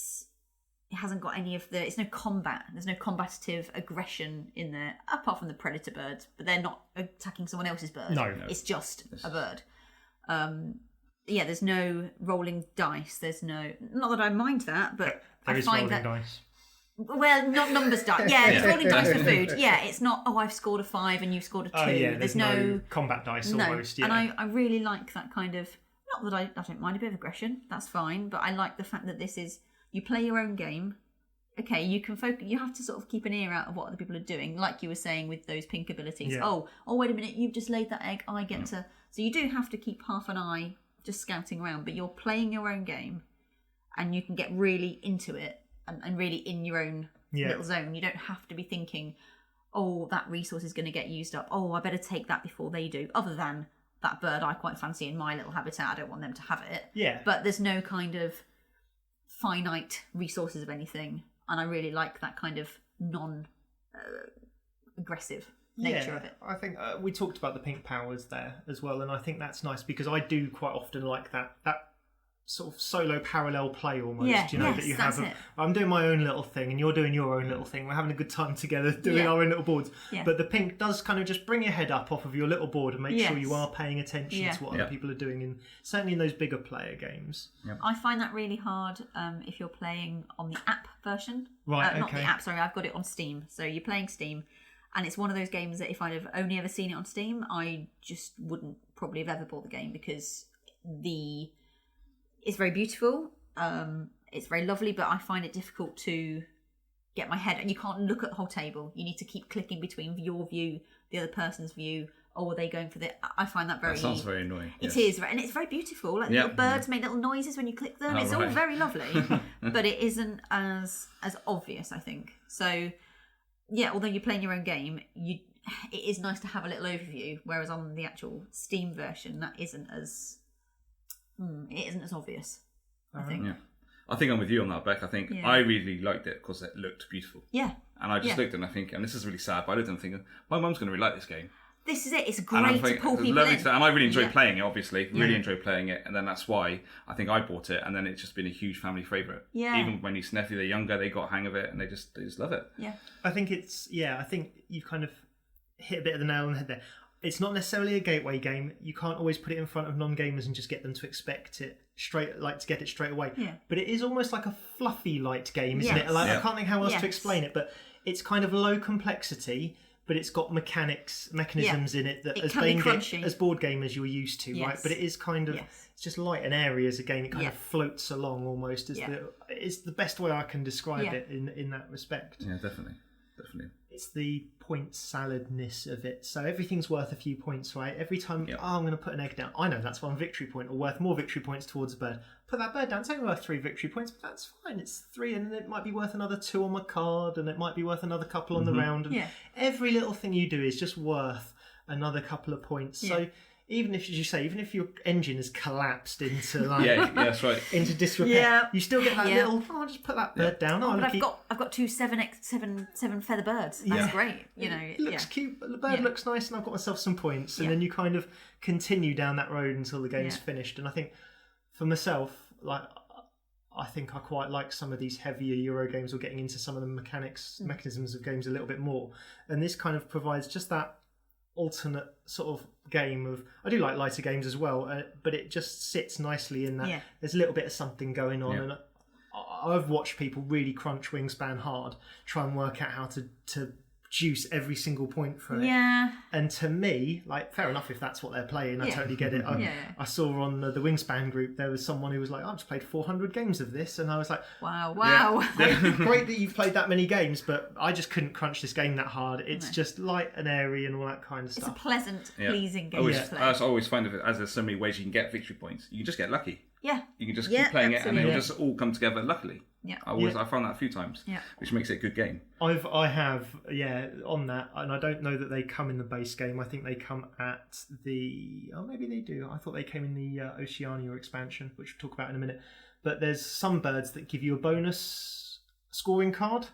Speaker 2: hasn't got any of it's no combat. There's no combative aggression in there, apart from the predator birds, but they're not attacking someone else's bird.
Speaker 1: No.
Speaker 2: It's just a bird. There's no rolling dice. There's no, not that I mind that, but
Speaker 1: there
Speaker 2: I
Speaker 1: is
Speaker 2: find
Speaker 1: rolling
Speaker 2: that
Speaker 1: dice.
Speaker 2: Well, not numbers dice. Yeah, it's rolling dice for food. Yeah, it's not, I've scored a 5 and you've scored a 2.
Speaker 1: Oh, yeah, there's no combat dice almost. Yeah.
Speaker 2: And I really like that kind of, not that I don't mind a bit of aggression, that's fine, but I like the fact that this is, you play your own game. Okay, you can focus, you have to sort of keep an ear out of what other people are doing, like you were saying with those pink abilities.
Speaker 1: Yeah.
Speaker 2: Oh, wait a minute, you've just laid that egg, I get to... So you do have to keep half an eye just scouting around, but you're playing your own game and you can get really into it and really in your own little zone. You don't have to be thinking, oh, that resource is going to get used up. Oh, I better take that before they do. Other than that bird I quite fancy in my little habitat, I don't want them to have it.
Speaker 1: Yeah.
Speaker 2: But there's no kind of finite resources of anything. And I really like that kind of non-aggressive nature of it.
Speaker 1: I think we talked about the pink powers there as well, and I think that's nice because I do quite often like that sort of solo parallel play almost.
Speaker 2: Yeah,
Speaker 1: that you have. I'm doing my own little thing, and you're doing your own little thing. We're having a good time together doing our own little boards. Yeah. But the pink does kind of just bring your head up off of your little board and make sure you are paying attention to what other people are doing, and certainly in those bigger player games. Yep.
Speaker 2: I find that really hard if you're playing on the app version.
Speaker 1: Right.
Speaker 2: Not the app. Sorry, I've got it on Steam. So you're playing Steam. And it's one of those games that if I'd have only ever seen it on Steam, I just wouldn't probably have ever bought the game because it's very beautiful. It's very lovely, but I find it difficult to get my head. And you can't look at the whole table. You need to keep clicking between your view, the other person's view. Oh, are they going for the... I find that very...
Speaker 3: That sounds very annoying.
Speaker 2: It is, and it's very beautiful. Like little birds make little noises when you click them. It's all very lovely, but it isn't as obvious, I think. So... Yeah, although you're playing your own game, it is nice to have a little overview. Whereas on the actual Steam version, that isn't as obvious. I think.
Speaker 3: Yeah, I think I'm with you on that, Beck. I think I really liked it because it looked beautiful.
Speaker 2: Yeah,
Speaker 3: and I just looked and I think, and this is really sad, but I looked and thinking, my mum's going to really like this game.
Speaker 2: This is it. It's great to pull people in.
Speaker 3: And I really enjoyed playing it, obviously. Really enjoyed playing it. And then that's why I think I bought it. And then it's just been a huge family favourite. Yeah. Even when niece and nephew, they're younger, they got a hang of it and they just love it.
Speaker 2: Yeah.
Speaker 1: I think I think you've kind of hit a bit of the nail on the head there. It's not necessarily a gateway game. You can't always put it in front of non-gamers and just get them to expect it to get it straight away. Yeah. But it is almost like a fluffy light game, isn't it? Like I can't think how else to explain it, but it's kind of low complexity. But it's got mechanisms in it that as board gamers you're used to, right? But it is kind of it's just light and airy as a game. It kind of floats along almost. It's the best way I can describe it in that respect.
Speaker 3: Yeah, definitely.
Speaker 1: It's the point saladness of it. So everything's worth a few points, right? Every time I'm going to put an egg down, I know that's 1 victory point or worth more victory points towards a bird. Put that bird down, it's only worth 3 victory points, but that's fine. It's 3, and it might be worth another 2 on my card, and it might be worth another couple on the round. And every little thing you do is just worth another couple of points. So even if, as you say, even if your engine has collapsed into
Speaker 3: that's right,
Speaker 1: into disrepair, you still get that little. Oh, I'll just put that bird down.
Speaker 2: But I've got 2 seven feather birds. That's great.
Speaker 1: It looks cute. The bird looks nice, and I've got myself some points. And then you kind of continue down that road until the game's finished. And I think for myself, I think I quite like some of these heavier Euro games or getting into some of the mechanisms of games a little bit more. And this kind of provides just that alternate sort of game of... I do like lighter games as well, but it just sits nicely in that there's a little bit of something going on. And I've watched people really crunch Wingspan hard, try and work out how to juice every single point from it. Yeah. And to me, fair enough if that's what they're playing, I totally get it. I saw on the Wingspan group, there was someone who was like, I've just played 400 games of this, and I was like,
Speaker 2: wow.
Speaker 1: Great that you've played that many games, but I just couldn't crunch this game that hard. It's just light and airy and all that kind of stuff.
Speaker 2: It's a pleasant, pleasing game to play.
Speaker 3: I always find as there's so many ways you can get victory points, you can just get lucky.
Speaker 2: Yeah.
Speaker 3: You can just keep playing it and it'll just all come together luckily. Yeah. I found that a few times. Yeah. Which makes it a good game.
Speaker 1: I have on that, and I don't know that they come in the base game. I think they come at maybe they do. I thought they came in the Oceania expansion, which we'll talk about in a minute. But there's some birds that give you a bonus scoring card.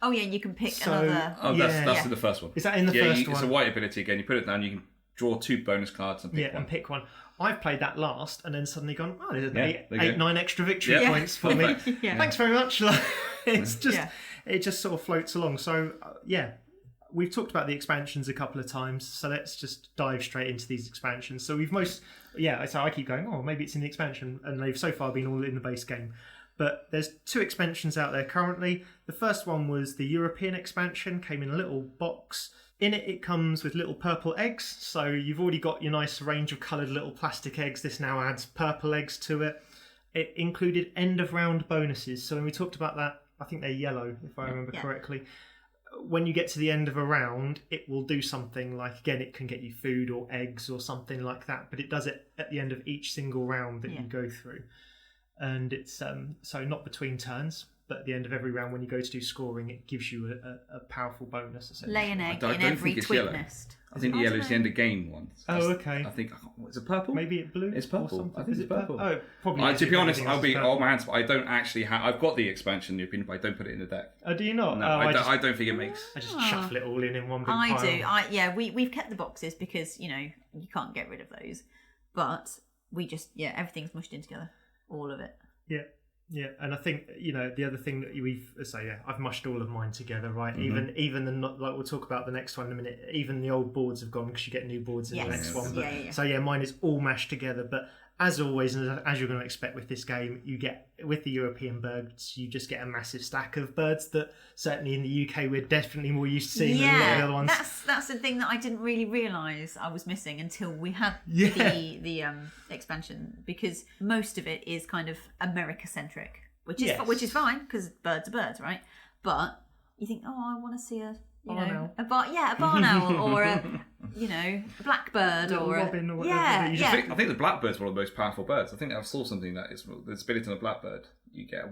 Speaker 2: Oh yeah, you can pick another.
Speaker 3: Oh, that's in the first one.
Speaker 1: Is that in the first one?
Speaker 3: It's a white ability again. You put it down, you can draw 2 bonus cards and pick one.
Speaker 1: and pick one. I've played that last and then suddenly gone, oh, there's
Speaker 3: eight,
Speaker 1: 9 extra victory points for me. Thanks very much. It's just, it just sort of floats along. So, we've talked about the expansions a couple of times, so let's just dive straight into these expansions. So so I keep going, oh, maybe it's in the expansion, and they've so far been all in the base game. But there's 2 expansions out there currently. The first one was the European expansion, came in a little box. In it, it comes with little purple eggs. So you've already got your nice range of coloured little plastic eggs. This now adds purple eggs to it. It included end of round bonuses. So when we talked about that, I think they're yellow, if I remember correctly. When you get to the end of a round, it will do something like, again, it can get you food or eggs or something like that. But it does it at the end of each single round that you go through. And it's so not between turns, but at the end of every round when you go to do scoring, it gives you a powerful bonus.
Speaker 2: Lay an egg in every twig nest.
Speaker 3: I think the yellow is the end of game one.
Speaker 1: Okay.
Speaker 3: I think, is it purple?
Speaker 1: Maybe it's blue.
Speaker 3: It's purple. I think it's purple.
Speaker 1: Oh, probably.
Speaker 3: To be honest, I'll be all my hands. I don't actually have. I've got the expansion, the opinion, but I don't put it in the deck.
Speaker 1: Oh, do you not?
Speaker 3: No, I don't think it makes.
Speaker 1: I just shuffle it all in one big pile.
Speaker 2: I do. We've kept the boxes because you can't get rid of those, but we just everything's mushed in together, all of it.
Speaker 1: Yeah, and I think the other thing that I've mushed all of mine together, right? Mm-hmm. Even the like we'll talk about the next one in a minute. Even the old boards have gone because you get new boards in the next one. But, So mine is all mashed together. But as always, and as you're going to expect with this game, you get with the European birds, you just get a massive stack of birds that certainly in the UK we're definitely more used to seeing than a lot of the other ones.
Speaker 2: That's the thing that I didn't really realise I was missing until we had the expansion, because most of it is kind of America centric, which is fine because birds are birds, right? But you think, I want to see a barn owl or a blackbird or a
Speaker 1: robin or whatever.
Speaker 3: I think the blackbird's one of the most powerful birds. I think I saw something that is the ability on a blackbird. You get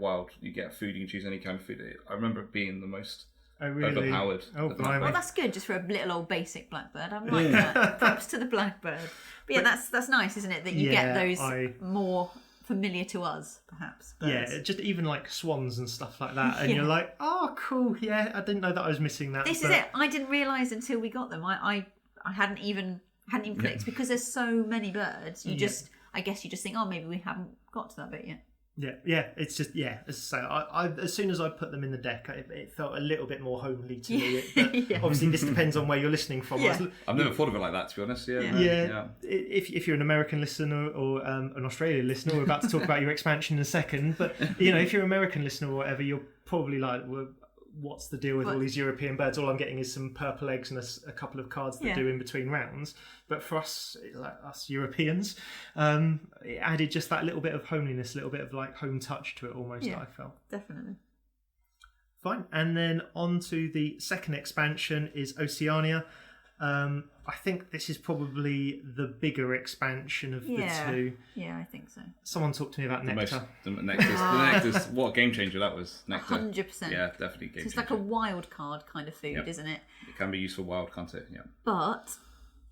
Speaker 3: food. You can choose any kind of food. I remember it being the most overpowered.
Speaker 1: Oh, well,
Speaker 2: that's good just for a little old basic blackbird. I like that. Props to the blackbird. But that's nice, isn't it? That you get those more familiar to us, perhaps. Birds.
Speaker 1: Yeah, just even like swans and stuff like that, and you're like, oh, cool. Yeah, I didn't know that I was missing that.
Speaker 2: This is it. I didn't realise until we got them. I hadn't even clicked because there's so many birds. I guess you just think, maybe we haven't got to that bit yet.
Speaker 1: Yeah. It's just as I say, I as soon as I put them in the deck, it felt a little bit more homely to me. But obviously, this depends on where you're listening from.
Speaker 3: I've never thought of it like that, to be honest.
Speaker 1: If you're an American listener or an Australian listener, we're about to talk about your expansion in a second. But if you're an American listener or whatever, you're probably like, well, what's the deal with all these European birds? All I'm getting is some purple eggs and a couple of cards that do in between rounds. But for us Europeans, it added just that little bit of homeliness, a little bit of like home touch to it almost, I felt.
Speaker 2: Definitely.
Speaker 1: Fine. And then on to the second expansion is Oceania. I think this is probably the bigger expansion of the two.
Speaker 2: Yeah, I think so.
Speaker 1: Someone talked to me about Nectar.
Speaker 3: The Nectar's what a game changer that was. Nectar.
Speaker 2: 100%.
Speaker 3: Yeah, definitely game changer.
Speaker 2: It's like a wild card kind of food, isn't it?
Speaker 3: It can be useful wild, can't it? Yeah.
Speaker 2: But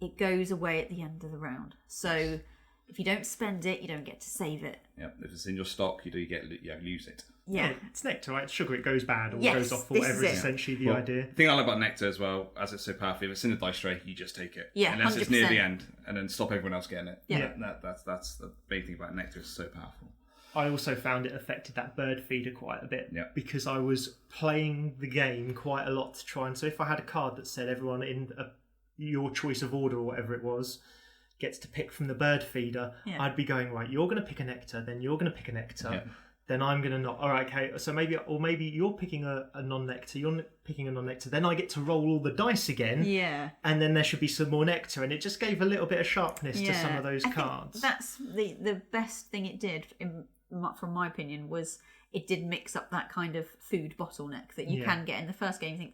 Speaker 2: it goes away at the end of the round. So if you don't spend it, you don't get to save it.
Speaker 3: Yeah, if it's in your stock, you lose it.
Speaker 2: Yeah,
Speaker 1: it's nectar, right? Sugar, it goes bad or goes off or whatever is essentially the idea.
Speaker 3: The thing I like about nectar as well, as it's so powerful, if it's in the dice tray, you just take it.
Speaker 2: Yeah,
Speaker 3: unless
Speaker 2: 100%.
Speaker 3: it's near the end, and then stop everyone else getting it.
Speaker 2: Yeah.
Speaker 3: That's the main thing about nectar. It's so powerful.
Speaker 1: I also found it affected that bird feeder quite a bit because I was playing the game quite a lot to try and... So if I had a card that said everyone in your choice of order or whatever it was gets to pick from the bird feeder, I'd be going, right, you're going to pick a nectar, then you're going to pick a nectar, then I'm going to not. All right, okay, so maybe you're picking a non-nectar, you're picking a non-nectar, then I get to roll all the dice again, and then there should be some more nectar, and it just gave a little bit of sharpness to some of those cards.
Speaker 2: That's the best thing it did, from my opinion, was it did mix up that kind of food bottleneck that you can get in the first game. You think,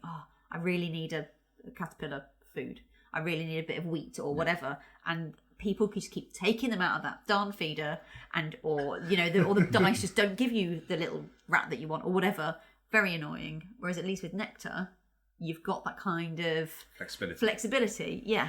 Speaker 2: I really need a caterpillar food. I really need a bit of wheat or whatever, and people just keep taking them out of that darn feeder, or the dice just don't give you the little rat that you want or whatever. Very annoying. Whereas at least with nectar, you've got that kind of flexibility. Yeah,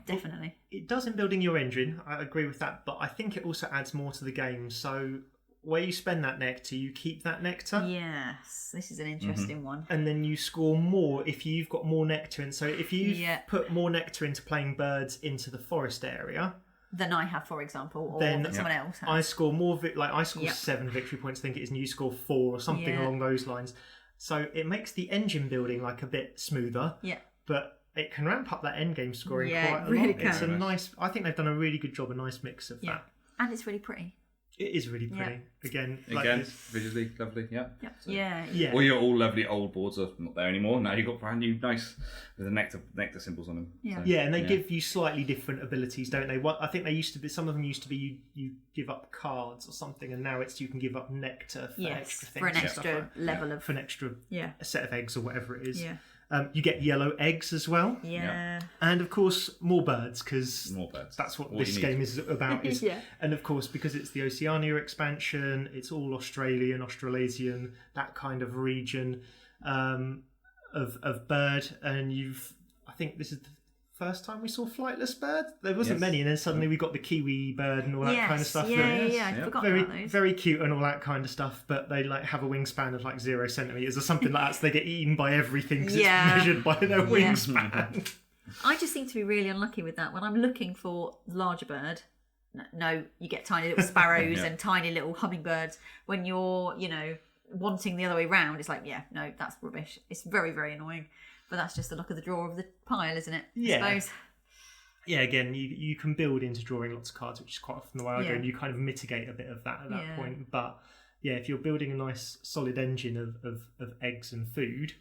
Speaker 2: definitely.
Speaker 1: It does in building your engine. I agree with that, but I think it also adds more to the game. So where you spend that nectar, you keep that nectar.
Speaker 2: Yes, this is an interesting one.
Speaker 1: And then you score more if you've got more nectar. And so if you put more nectar into playing birds into the forest area
Speaker 2: than I have, for example, or
Speaker 1: then
Speaker 2: that someone else has.
Speaker 1: I score more, I score 7 victory points, I think it is, and you score 4 or something along those lines. So it makes the engine building like a bit smoother.
Speaker 2: Yeah.
Speaker 1: But it can ramp up that end game scoring quite a
Speaker 2: really
Speaker 1: lot.
Speaker 2: can.
Speaker 1: It's a nice. I think they've done a really good job, a nice mix of that.
Speaker 2: And it's really pretty.
Speaker 1: It is really pretty. Again,
Speaker 3: visually lovely. Yeah. So,
Speaker 2: yeah.
Speaker 3: All your all lovely old boards are not there anymore. Now you've got brand new, nice with the nectar symbols on them.
Speaker 2: Yeah.
Speaker 1: So, and they give you slightly different abilities, don't they? I think they used to be. Some of them used to be you give up cards or something, and now it's you can give up nectar for extra things,
Speaker 2: for an extra level of
Speaker 1: for an extra a set of eggs or whatever it is.
Speaker 2: Yeah.
Speaker 1: You get yellow eggs as well.
Speaker 2: Yeah.
Speaker 1: And of course, more birds, because that's what this game is about. And of course, because it's the Oceania expansion, it's all Australian, Australasian, that kind of region of bird. And I think this is the first time we saw flightless bird. There wasn't many, and then suddenly we got the kiwi bird and all that kind of stuff.
Speaker 2: I forgot about those.
Speaker 1: Very cute and all that kind of stuff, but they have a wingspan of 0 centimeters or something like that, so they get eaten by everything because it's measured by their wingspan.
Speaker 2: I just seem to be really unlucky with that. When I'm looking for larger bird, no, you get tiny little sparrows and tiny little hummingbirds. When you're, wanting the other way round, it's like, no, that's rubbish. It's very, very annoying. But that's just the luck of the draw of the pile, isn't it? I suppose.
Speaker 1: Yeah, again, you can build into drawing lots of cards, which is quite often the way I go, and you kind of mitigate a bit of that at that point. But if you're building a nice solid engine of eggs and food,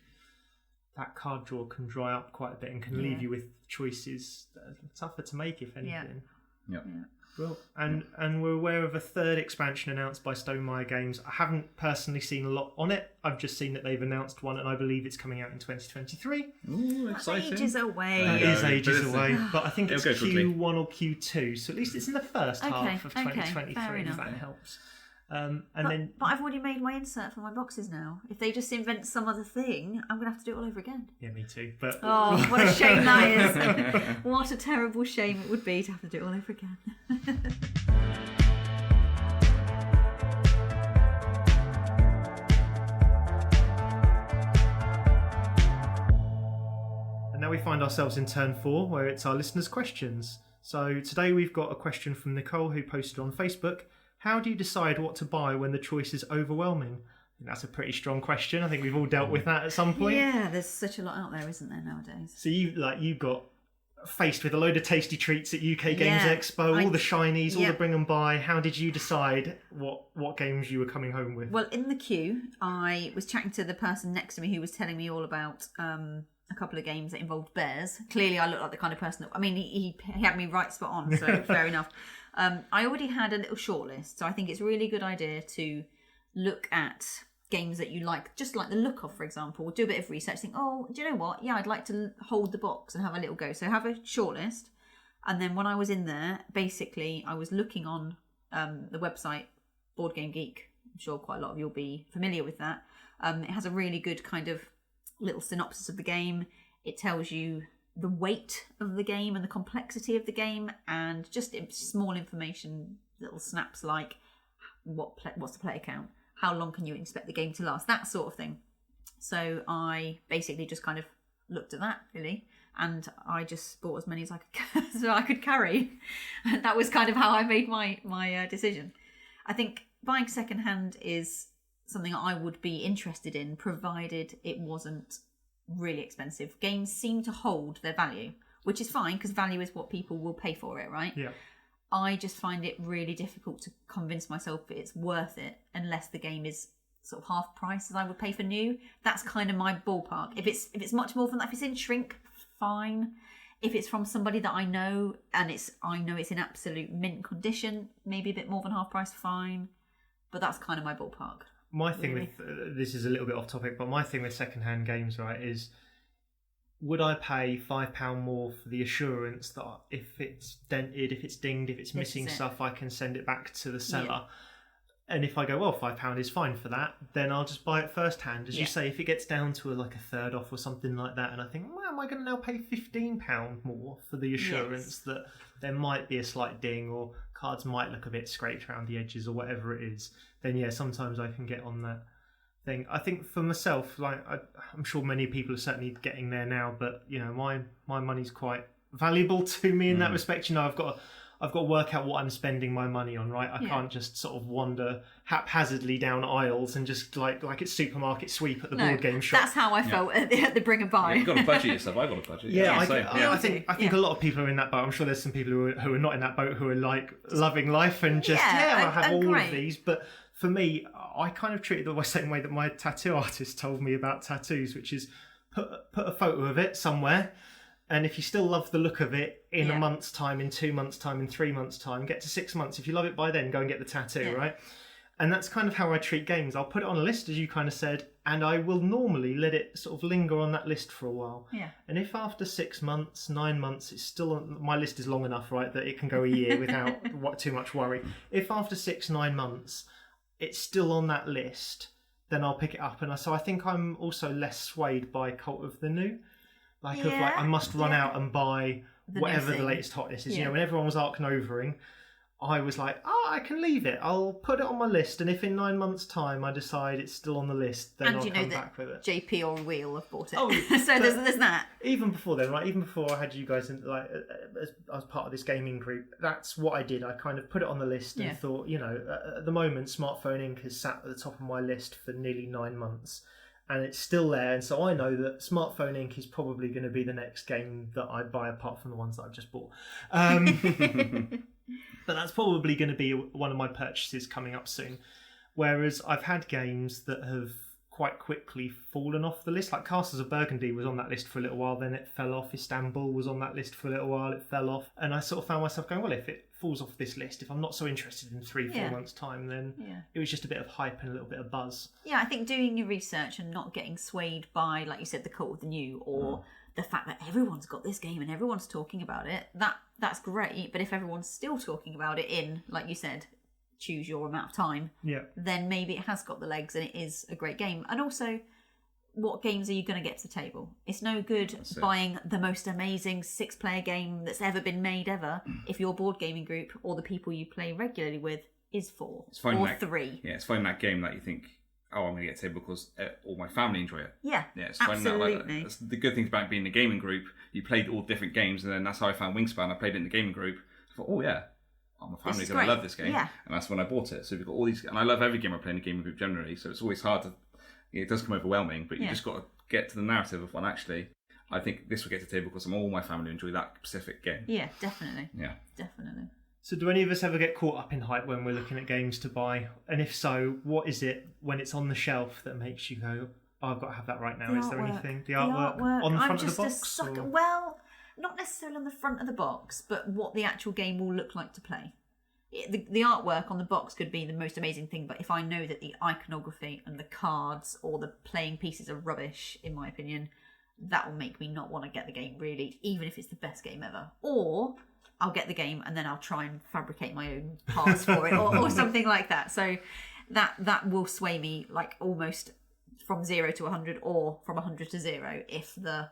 Speaker 1: that card draw can dry up quite a bit and can leave you with choices that are tougher to make, if anything.
Speaker 3: Yeah.
Speaker 1: Well, and we're aware of a third expansion announced by Stonemaier Games. I haven't personally seen a lot on it. I've just seen that they've announced one, and I believe it's coming out in 2023.
Speaker 3: Ooh, exciting!
Speaker 2: Ages away.
Speaker 1: That is ages away, but I think it's Q1 or Q2, so at least it's in the first half of 2023. If that helps.
Speaker 2: But I've already made my insert for my boxes now. If they just invent some other thing, I'm going to have to do it all over again.
Speaker 1: Yeah, me too. But
Speaker 2: what a shame that is. What a terrible shame it would be to have to do it all over again.
Speaker 1: And now we find ourselves in turn 4, where it's our listeners' questions. So today we've got a question from Nicole, who posted on Facebook. How do you decide what to buy when the choice is overwhelming? I think that's a pretty strong question. I think we've all dealt with that at some point.
Speaker 2: Yeah, there's such a lot out there, isn't there, nowadays?
Speaker 1: So you got faced with a load of tasty treats at UK Games Expo, all the shinies, all the bring and buy. How did you decide what games you were coming home with?
Speaker 2: Well, in the queue, I was chatting to the person next to me who was telling me all about a couple of games that involved bears. Clearly, I look like the kind of person that... I mean, he had me right spot on, so fair enough. I already had a little shortlist, so I think it's a really good idea to look at games that you like, just like the look of, for example. Do a bit of research, think, do you know what? Yeah, I'd like to hold the box and have a little go. So have a shortlist. And then when I was in there, basically, I was looking on the website, Board Game Geek. I'm sure quite a lot of you will be familiar with that. It has a really good kind of little synopsis of the game. It tells you the weight of the game and the complexity of the game, and just small information, little snaps like what's the player count, how long can you expect the game to last, that sort of thing. So I basically just kind of looked at that, really, and I just bought as many as I could carry. And that was kind of how I made my decision. I think buying secondhand is something I would be interested in, provided it wasn't really expensive. Games seem to hold their value, which is fine because value is what people will pay for it, right?
Speaker 1: Yeah.
Speaker 2: I just find it really difficult to convince myself that it's worth it unless the game is sort of half price as I would pay for new. That's kind of my ballpark. If it's much more than that, if it's in shrink, fine. If it's from somebody that I know and I know it's in absolute mint condition, maybe a bit more than half price, fine. But that's kind of my ballpark.
Speaker 1: My thing with this is a little bit off topic, but my thing with secondhand games, right, is would I pay £5 more for the assurance that if it's dented, if it's dinged, if it's missing stuff, I can send it back to the seller? And if I go, well, £5 is fine for that, then I'll just buy it first hand. As you say, if it gets down to like a third off or something like that, and I think, well, am I going to now pay £15 more for the assurance that there might be a slight ding or cards might look a bit scraped around the edges or whatever it is, then yeah, sometimes I can get on that thing. I think for myself, like I'm sure many people are certainly getting there now, but you know, my money's quite valuable to me in that respect. You know, I've got to work out what I'm spending my money on, right? I can't just sort of wander haphazardly down aisles and just like it's supermarket sweep at the board game shop.
Speaker 2: That's how I felt at the Bring a Buy.
Speaker 3: You've got to budget yourself. I've got to budget.
Speaker 1: I think a lot of people are in that boat. I'm sure there's some people who are not in that boat who are like loving life and just I have all of these. But for me, I kind of treat it the same way that my tattoo artist told me about tattoos, which is put a photo of it somewhere. And if you still love the look of it in a month's time, in 2 months' time, in 3 months' time, get to 6 months. If you love it by then, go and get the tattoo, right? And that's kind of how I treat games. I'll put it on a list, as you kind of said, and I will normally let it sort of linger on that list for a while. Yeah. And if after 6 months, 9 months, it's still on, my list is long enough, right, that it can go a year without too much worry. If after 6-9 months, it's still on that list, then I'll pick it up. And so I think I'm also less swayed by Cult of the New. I must run out and buy whatever the latest hotness is. You know, when everyone was Ark Novering, I was like, I can leave it. I'll put it on my list, and if in 9 months' time I decide it's still on the list, then I'll come back with it.
Speaker 2: JP or Wheel have bought it. Oh, so there's that.
Speaker 1: Even before then, right? Even before I had you guys as part of this gaming group, that's what I did. I kind of put it on the list and thought, you know, at the moment, Smartphone Inc. has sat at the top of my list for nearly 9 months. And it's still there, and so I know that Smartphone Inc. is probably going to be the next game that I buy, apart from the ones that I've just bought. But that's probably going to be one of my purchases coming up soon. Whereas I've had games that have quite quickly fallen off the list. Like Castles of Burgundy was on that list for a little while, then it fell off. Istanbul was on that list for a little while, it fell off. And I sort of found myself going, well, if it falls off this list, if I'm not so interested in 3-4 months' time, then it was just a bit of hype and a little bit of buzz.
Speaker 2: Yeah, I think doing your research and not getting swayed by, like you said, the Cult of the New or the fact that everyone's got this game and everyone's talking about it, that's great. But if everyone's still talking about it in, like you said, choose your amount of time, then maybe it has got the legs and it is a great game. And also, what games are you going to get to the table? It's no good buying the most amazing 6-player game that's ever been made ever if your board gaming group or the people you play regularly with is 4 or 3.
Speaker 3: Yeah, it's finding that game that you think, I'm going to get to the table because all my family enjoy it.
Speaker 2: Yeah,
Speaker 3: it's absolutely. That's the good thing about being in a gaming group. You played all different games, and then that's how I found Wingspan. I played it in the gaming group. I thought, my family's going to love this game. Yeah. And that's when I bought it. So we've got all these, and I love every game I play in a gaming group generally, so it's always hard to, it does come overwhelming, but you just got to get to the narrative of, actually, I think this will get to the table because all my family enjoy that specific game.
Speaker 2: Yeah, definitely.
Speaker 3: Yeah.
Speaker 2: Definitely.
Speaker 1: So do any of us ever get caught up in hype when we're looking at games to buy? And if so, what is it when it's on the shelf that makes you go, I've got to have that right now? Is there anything? The artwork on the front of the box?
Speaker 2: Well, not necessarily on the front of the box, but what the actual game will look like to play. The artwork on the box could be the most amazing thing, but if I know that the iconography and the cards or the playing pieces are rubbish, in my opinion, that will make me not want to get the game, really, even if it's the best game ever. Or I'll get the game and then I'll try and fabricate my own parts for it or something like that. So that will sway me like almost from 0 to 100 or from 100 to 0 if the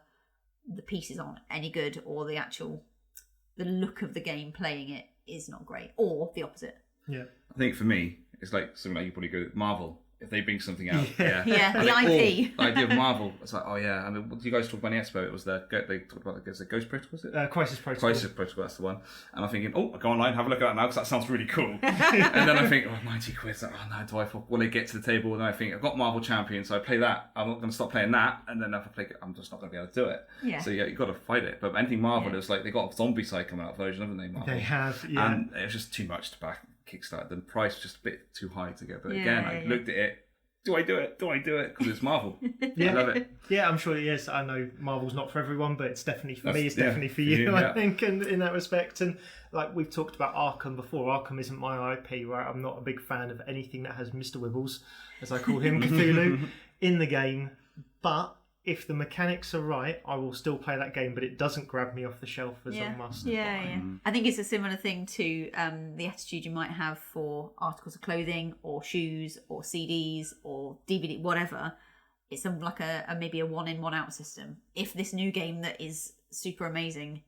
Speaker 2: pieces aren't any good or the look of the game playing it is not great, or the opposite.
Speaker 1: Yeah.
Speaker 3: I think for me, it's like something like you probably go with Marvel. If they bring something out,
Speaker 2: the IP.
Speaker 3: The idea of Marvel, it's like, I mean, what do you guys talk about in the expo? It was they talked about, the Ghost Protocol, was it?
Speaker 1: Crisis Protocol.
Speaker 3: Crisis Protocol, that's the one. And I'm thinking, I'll go online, have a look at that now, because that sounds really cool. And then I think, 90 quid, like, will they get to the table? And then I think, I've got Marvel Champion, so I play that. I'm not going to stop playing that. And then if I play it, I'm just not going to be able to do it.
Speaker 2: Yeah.
Speaker 3: So you've got to fight it. But anything Marvel, it's like, they got a zombie side coming out version, haven't they, Marvel?
Speaker 1: They have, yeah.
Speaker 3: And it was just too much to back Kickstarter. The price was just a bit too high to get. But again, I looked at it, do I do it? Because it's Marvel. I love it.
Speaker 1: Yeah, I'm sure it is. I know Marvel's not for everyone, but it's definitely for me. It's definitely for you, I think, and in that respect. And like we've talked about Arkham before, Arkham isn't my IP, right? I'm not a big fan of anything that has Mr. Wibbles, as I call him, Cthulhu, in the game. But if the mechanics are right, I will still play that game, but it doesn't grab me off the shelf as a must buy.
Speaker 2: Yeah. I think it's a similar thing to the attitude you might have for articles of clothing or shoes or CDs or DVD, whatever. It's like a maybe a one in, one out system. If this new game that is super amazing,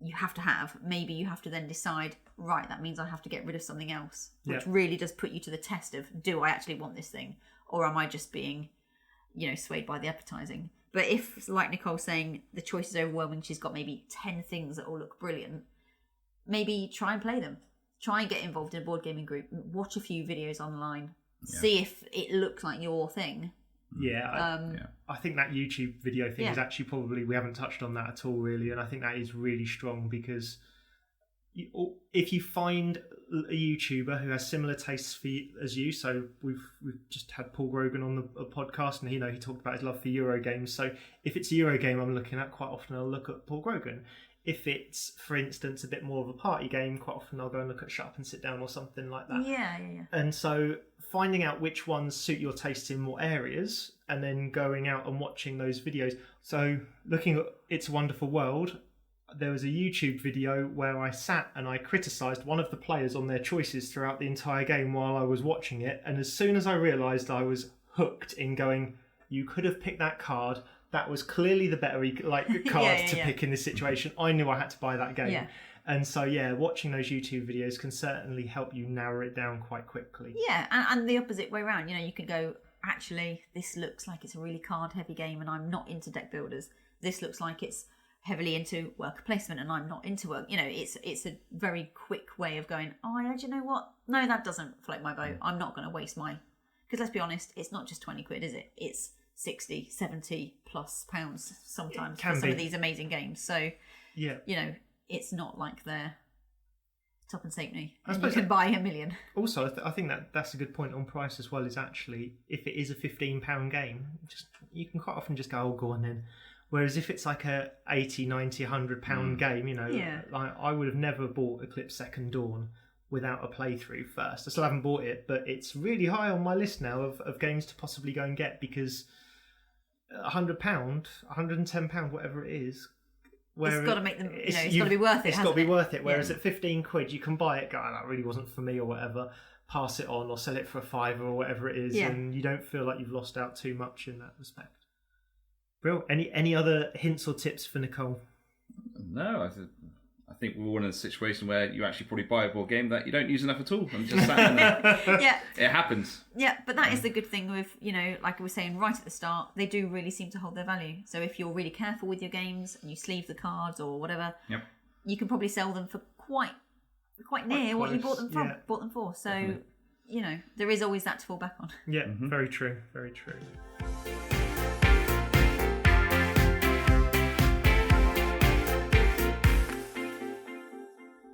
Speaker 2: you have to have, maybe you have to then decide, right, that means I have to get rid of something else, which really does put you to the test of, do I actually want this thing? Or am I just being, swayed by the advertising? But if, like Nicole's saying, the choice is overwhelming, she's got maybe 10 things that all look brilliant, maybe try and play them. Try and get involved in a board gaming group, watch a few videos online, see if it looks like your thing.
Speaker 1: I think that YouTube video thing is actually probably, we haven't touched on that at all really, and I think that is really strong because if you find a YouTuber who has similar tastes as you, so we've just had Paul Rogan on the podcast, and he talked about his love for Euro games. So if it's a Euro game I'm looking at, quite often I'll look at Paul Rogan. If it's, for instance, a bit more of a party game, quite often I'll go and look at Shut Up and Sit Down or something like that.
Speaker 2: Yeah.
Speaker 1: And so finding out which ones suit your taste in what areas, and then going out and watching those videos. So looking at It's a Wonderful World, there was a YouTube video where I sat and I criticised one of the players on their choices throughout the entire game while I was watching it. And as soon as I realised I was hooked in going, you could have picked that card, that was clearly the better card to pick in this situation, I knew I had to buy that game. Yeah. And so, watching those YouTube videos can certainly help you narrow it down quite quickly. Yeah,
Speaker 2: and the opposite way around. You could go, actually, this looks like it's a really card-heavy game and I'm not into deck builders. This looks like it's heavily into worker placement and I'm not into work. It's a very quick way of going, do you know what? No, that doesn't float my boat. I'm not going to waste my... Because let's be honest, it's not just 20 quid, is it? It's 60, 70 plus pounds sometimes for some of these amazing games. So, it's not like they're top and Sapney. You can buy a million. Also,
Speaker 1: I think that's a good point on price as well, is actually, if it is a £15 game, you can quite often just go, go on then. Whereas if it's like a 80, 90, £100 game, I would have never bought Eclipse Second Dawn without a playthrough first. I still haven't bought it, but it's really high on my list now of games to possibly go and get, because £100, £110, whatever it is,
Speaker 2: it's got to make them. It's got to be worth it.
Speaker 1: It's got to be worth it. Whereas at 15 quid, you can buy it. Go, that really wasn't for me, or whatever. Pass it on, or sell it for £5 or whatever it is, and you don't feel like you've lost out too much in that respect. Brill. Any other hints or tips for Nicole?
Speaker 3: No, I think we're all in a situation where you actually probably buy a board game that you don't use enough at all and just sat in there. It happens.
Speaker 2: Yeah, but that is the good thing with, like I was saying right at the start, they do really seem to hold their value. So if you're really careful with your games and you sleeve the cards or whatever, you can probably sell them for quite near what you bought them for. So, definitely. There is always that to fall back on.
Speaker 1: Yeah, very true, very true.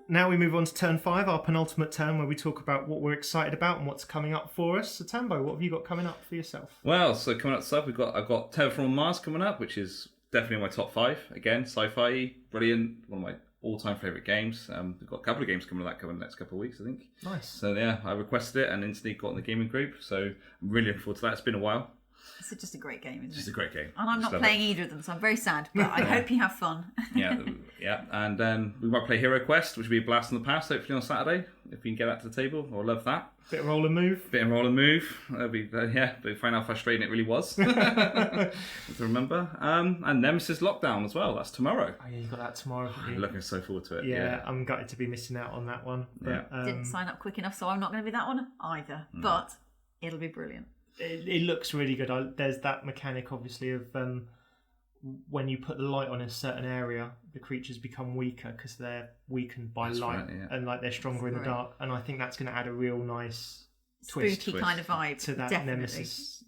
Speaker 1: Now we move on to turn 5, our penultimate turn, where we talk about what we're excited about and what's coming up for us. So Tambo, what have you got coming up for yourself?
Speaker 3: Well, so coming up stuff, I've got Terraforming Mars coming up, which is definitely in my top 5. Again, sci-fi, brilliant, one of my all-time favourite games. We've got a couple of games coming in the next couple of weeks, I think.
Speaker 1: Nice.
Speaker 3: So I requested it and instantly got in the gaming group. So I'm really looking forward to that. It's been a while.
Speaker 2: It's just a great game, isn't it?
Speaker 3: It's just a great game.
Speaker 2: And I'm not playing either of them, so I'm very sad, but I hope you have fun.
Speaker 3: Yeah. And then we might play HeroQuest, which will be a blast in the past, hopefully on Saturday, if we can get that to the table. I'll love that.
Speaker 1: Bit of roll and move. That'll be, but find how frustrating it really was to remember. And Nemesis Lockdown as well. That's tomorrow. Oh, yeah, you got that tomorrow.
Speaker 3: I'm looking so forward to it.
Speaker 1: Yeah, I'm gutted to be missing out on that one. But,
Speaker 2: didn't sign up quick enough, so I'm not going to be that one either. But it'll be brilliant.
Speaker 1: It looks really good. There's that mechanic, obviously, of when you put the light on a certain area, the creatures become weaker because they're weakened by light, and they're stronger in the dark. And I think that's going to add a real nice
Speaker 2: spooky kind of vibe
Speaker 1: to that Nemesis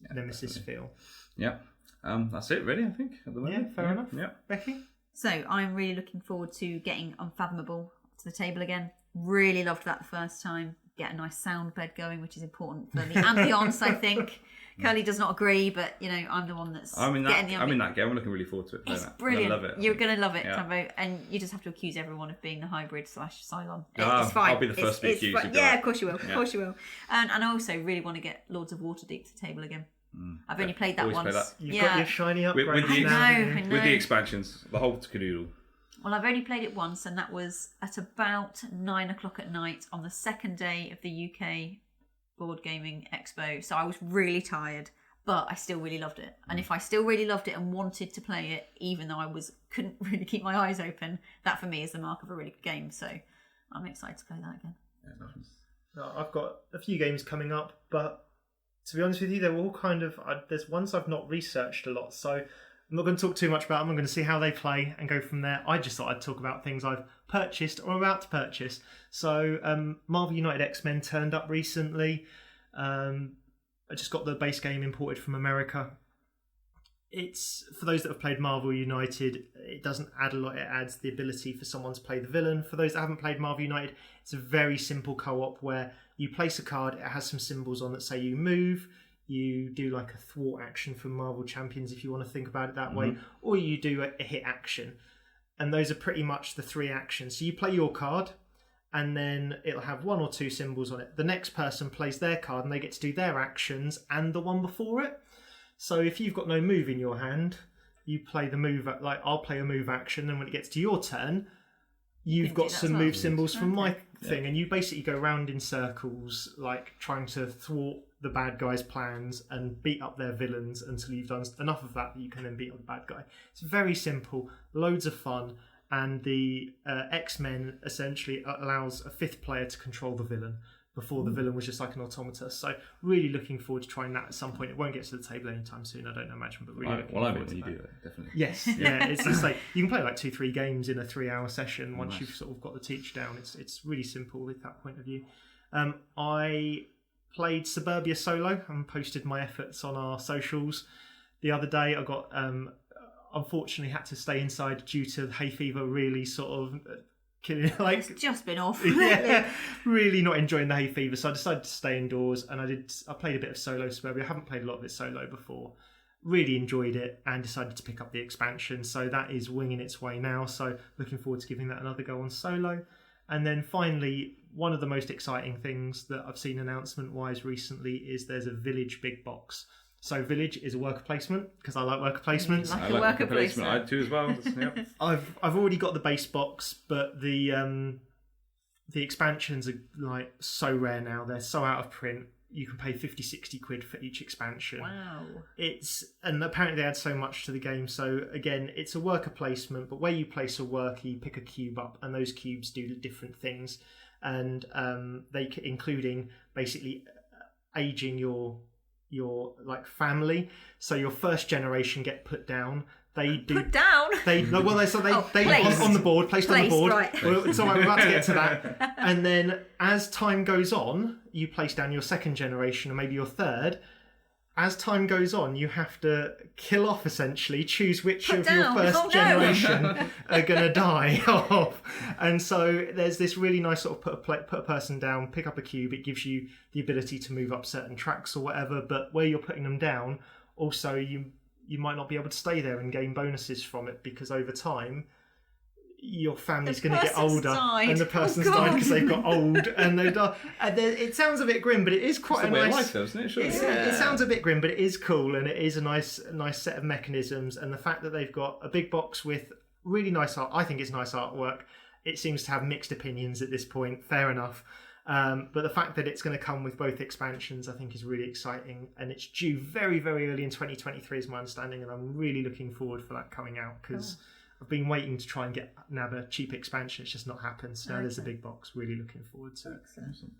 Speaker 1: feel.
Speaker 3: Yeah, that's it, really. I think at the moment.
Speaker 1: Yeah, fair enough. Yeah, Becky.
Speaker 2: So I'm really looking forward to getting Unfathomable to the table again. Really loved that the first time. Get a nice sound bed going, which is important for the ambience, I think. Curly does not agree, but I'm the one that's getting the ambience.
Speaker 3: I'm in that game. I'm looking really forward to it.
Speaker 2: It's brilliant. I love it. You're going to love it, Tambo, and you just have to accuse everyone of being the hybrid / Cylon. It's fine.
Speaker 3: I'll be the first to be accused.
Speaker 2: Yeah, of course you will. Of course you will. And I also really want to get Lords of Waterdeep to the table again. I've only played that once.
Speaker 3: Play that.
Speaker 1: You've got your shiny upgrades
Speaker 2: I know.
Speaker 3: With the expansions, the whole canoodle.
Speaker 2: Well, I've only played it once, and that was at about 9 o'clock at night on the second day of the UK Board Gaming Expo. So I was really tired, but I still really loved it. And if I still really loved it and wanted to play it, even though couldn't really keep my eyes open, that for me is the mark of a really good game. So I'm excited to play that again.
Speaker 3: Yeah, nice.
Speaker 1: I've got a few games coming up, but to be honest with you, they're all kind of... there's ones I've not researched a lot, so I'm not going to talk too much about them. I'm going to see how they play and go from there. I just thought I'd talk about things I've purchased or about to purchase. So Marvel United X-Men turned up recently. I just got the base game imported from America. It's, for those that have played Marvel United, it doesn't add a lot. It adds the ability for someone to play the villain. For those that haven't played Marvel United, it's a very simple co-op where you place a card, it has some symbols on that say you move, you do like a thwart action for Marvel Champions if you want to think about it that way, or you do a hit action. And those are pretty much the three actions. So you play your card, and then it'll have one or two symbols on it. The next person plays their card, and they get to do their actions and the one before it. So if you've got no move in your hand, you play the move, like I'll play a move action, and when it gets to your turn, you've got some move symbols from my thing, and you basically go round in circles, like trying to thwart the bad guy's plans and beat up their villains until you've done enough of that you can then beat up the bad guy. It's very simple, loads of fun, and the X-Men essentially allows a fifth player to control the villain. Before the villain was just like an automata. So really looking forward to trying that at some point. It won't get to the table anytime soon, I don't imagine, but really looking forward to that.
Speaker 3: You do that, definitely.
Speaker 1: Yes, yeah. It's just like you can play like 2-3 games in a 3-hour session once you've sort of got the teach down. It's really simple with that point of view. I played Suburbia solo and posted my efforts on our socials. The other day I got unfortunately had to stay inside due to hay fever really sort of killing, like,
Speaker 2: it's just been off.
Speaker 1: Yeah, really not enjoying the hay fever, so I decided to stay indoors, and I played a bit of solo Suburbia. I haven't played a lot of it solo before. Really enjoyed it and decided to pick up the expansion, so that is winging its way now, so looking forward to giving that another go on solo. And then finally, one of the most exciting things that I've seen announcement wise recently is there's a Village big box. So Village is a worker placement, because I like worker placements.
Speaker 2: I like worker placement.
Speaker 3: I do as well. Yep.
Speaker 1: I've already got the base box, but the expansions are like so rare now. They're so out of print. You can pay 50-60 quid for each expansion.
Speaker 2: Wow.
Speaker 1: And apparently they add so much to the game. So again, it's a worker placement, but where you place a worker, you pick a cube up, and those cubes do different things, and including basically aging your like family. So your first generation get put down. They do
Speaker 2: put down.
Speaker 1: They on the board, placed on the board. Right. Well, it's all right. We're about to get to that. And then as time goes on, you place down your second generation and maybe your third. As time goes on, you have to kill off, essentially, choose which of your first generation are going to die off. And so there's this really nice sort of put a person down, pick up a cube. It gives you the ability to move up certain tracks or whatever, but where you're putting them down, also you might not be able to stay there and gain bonuses from it, because over time your family's going to get older, and the person's died because they've got old and they die. And it sounds a bit grim, but it is quite a nice.
Speaker 3: Life, doesn't it? Sure.
Speaker 1: It sounds a bit grim, but it is cool, and it is a nice set of mechanisms. And the fact that they've got a big box with really nice art, I think it's nice artwork. It seems to have mixed opinions at this point. Fair enough. But the fact that it's going to come with both expansions, I think, is really exciting, and it's due very, very early in 2023, is my understanding, and I'm really looking forward for that coming out, because I've been waiting to try and nab a cheap expansion. It's just not happened. So now there's a big box. Really looking forward to it.
Speaker 2: Awesome.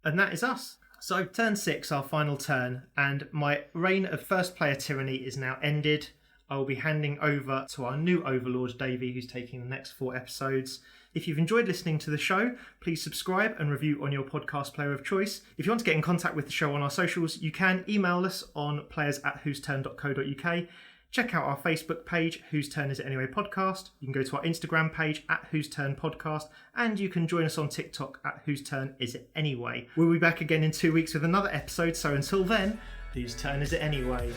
Speaker 1: And that is us. So turn 6, our final turn, and my reign of first player tyranny is now ended. I will be handing over to our new overlord, Davey, who's taking the next 4 episodes. If you've enjoyed listening to the show, please subscribe and review on your podcast player of choice. If you want to get in contact with the show on our socials, you can email us on players@whosturn.co.uk. Check out our Facebook page, Whose Turn Is It Anyway Podcast. You can go to our Instagram page @Whose Turn Podcast, and you can join us on TikTok @Whose Turn Is It Anyway. We'll be back again in 2 weeks with another episode, so until then, whose turn is it anyway?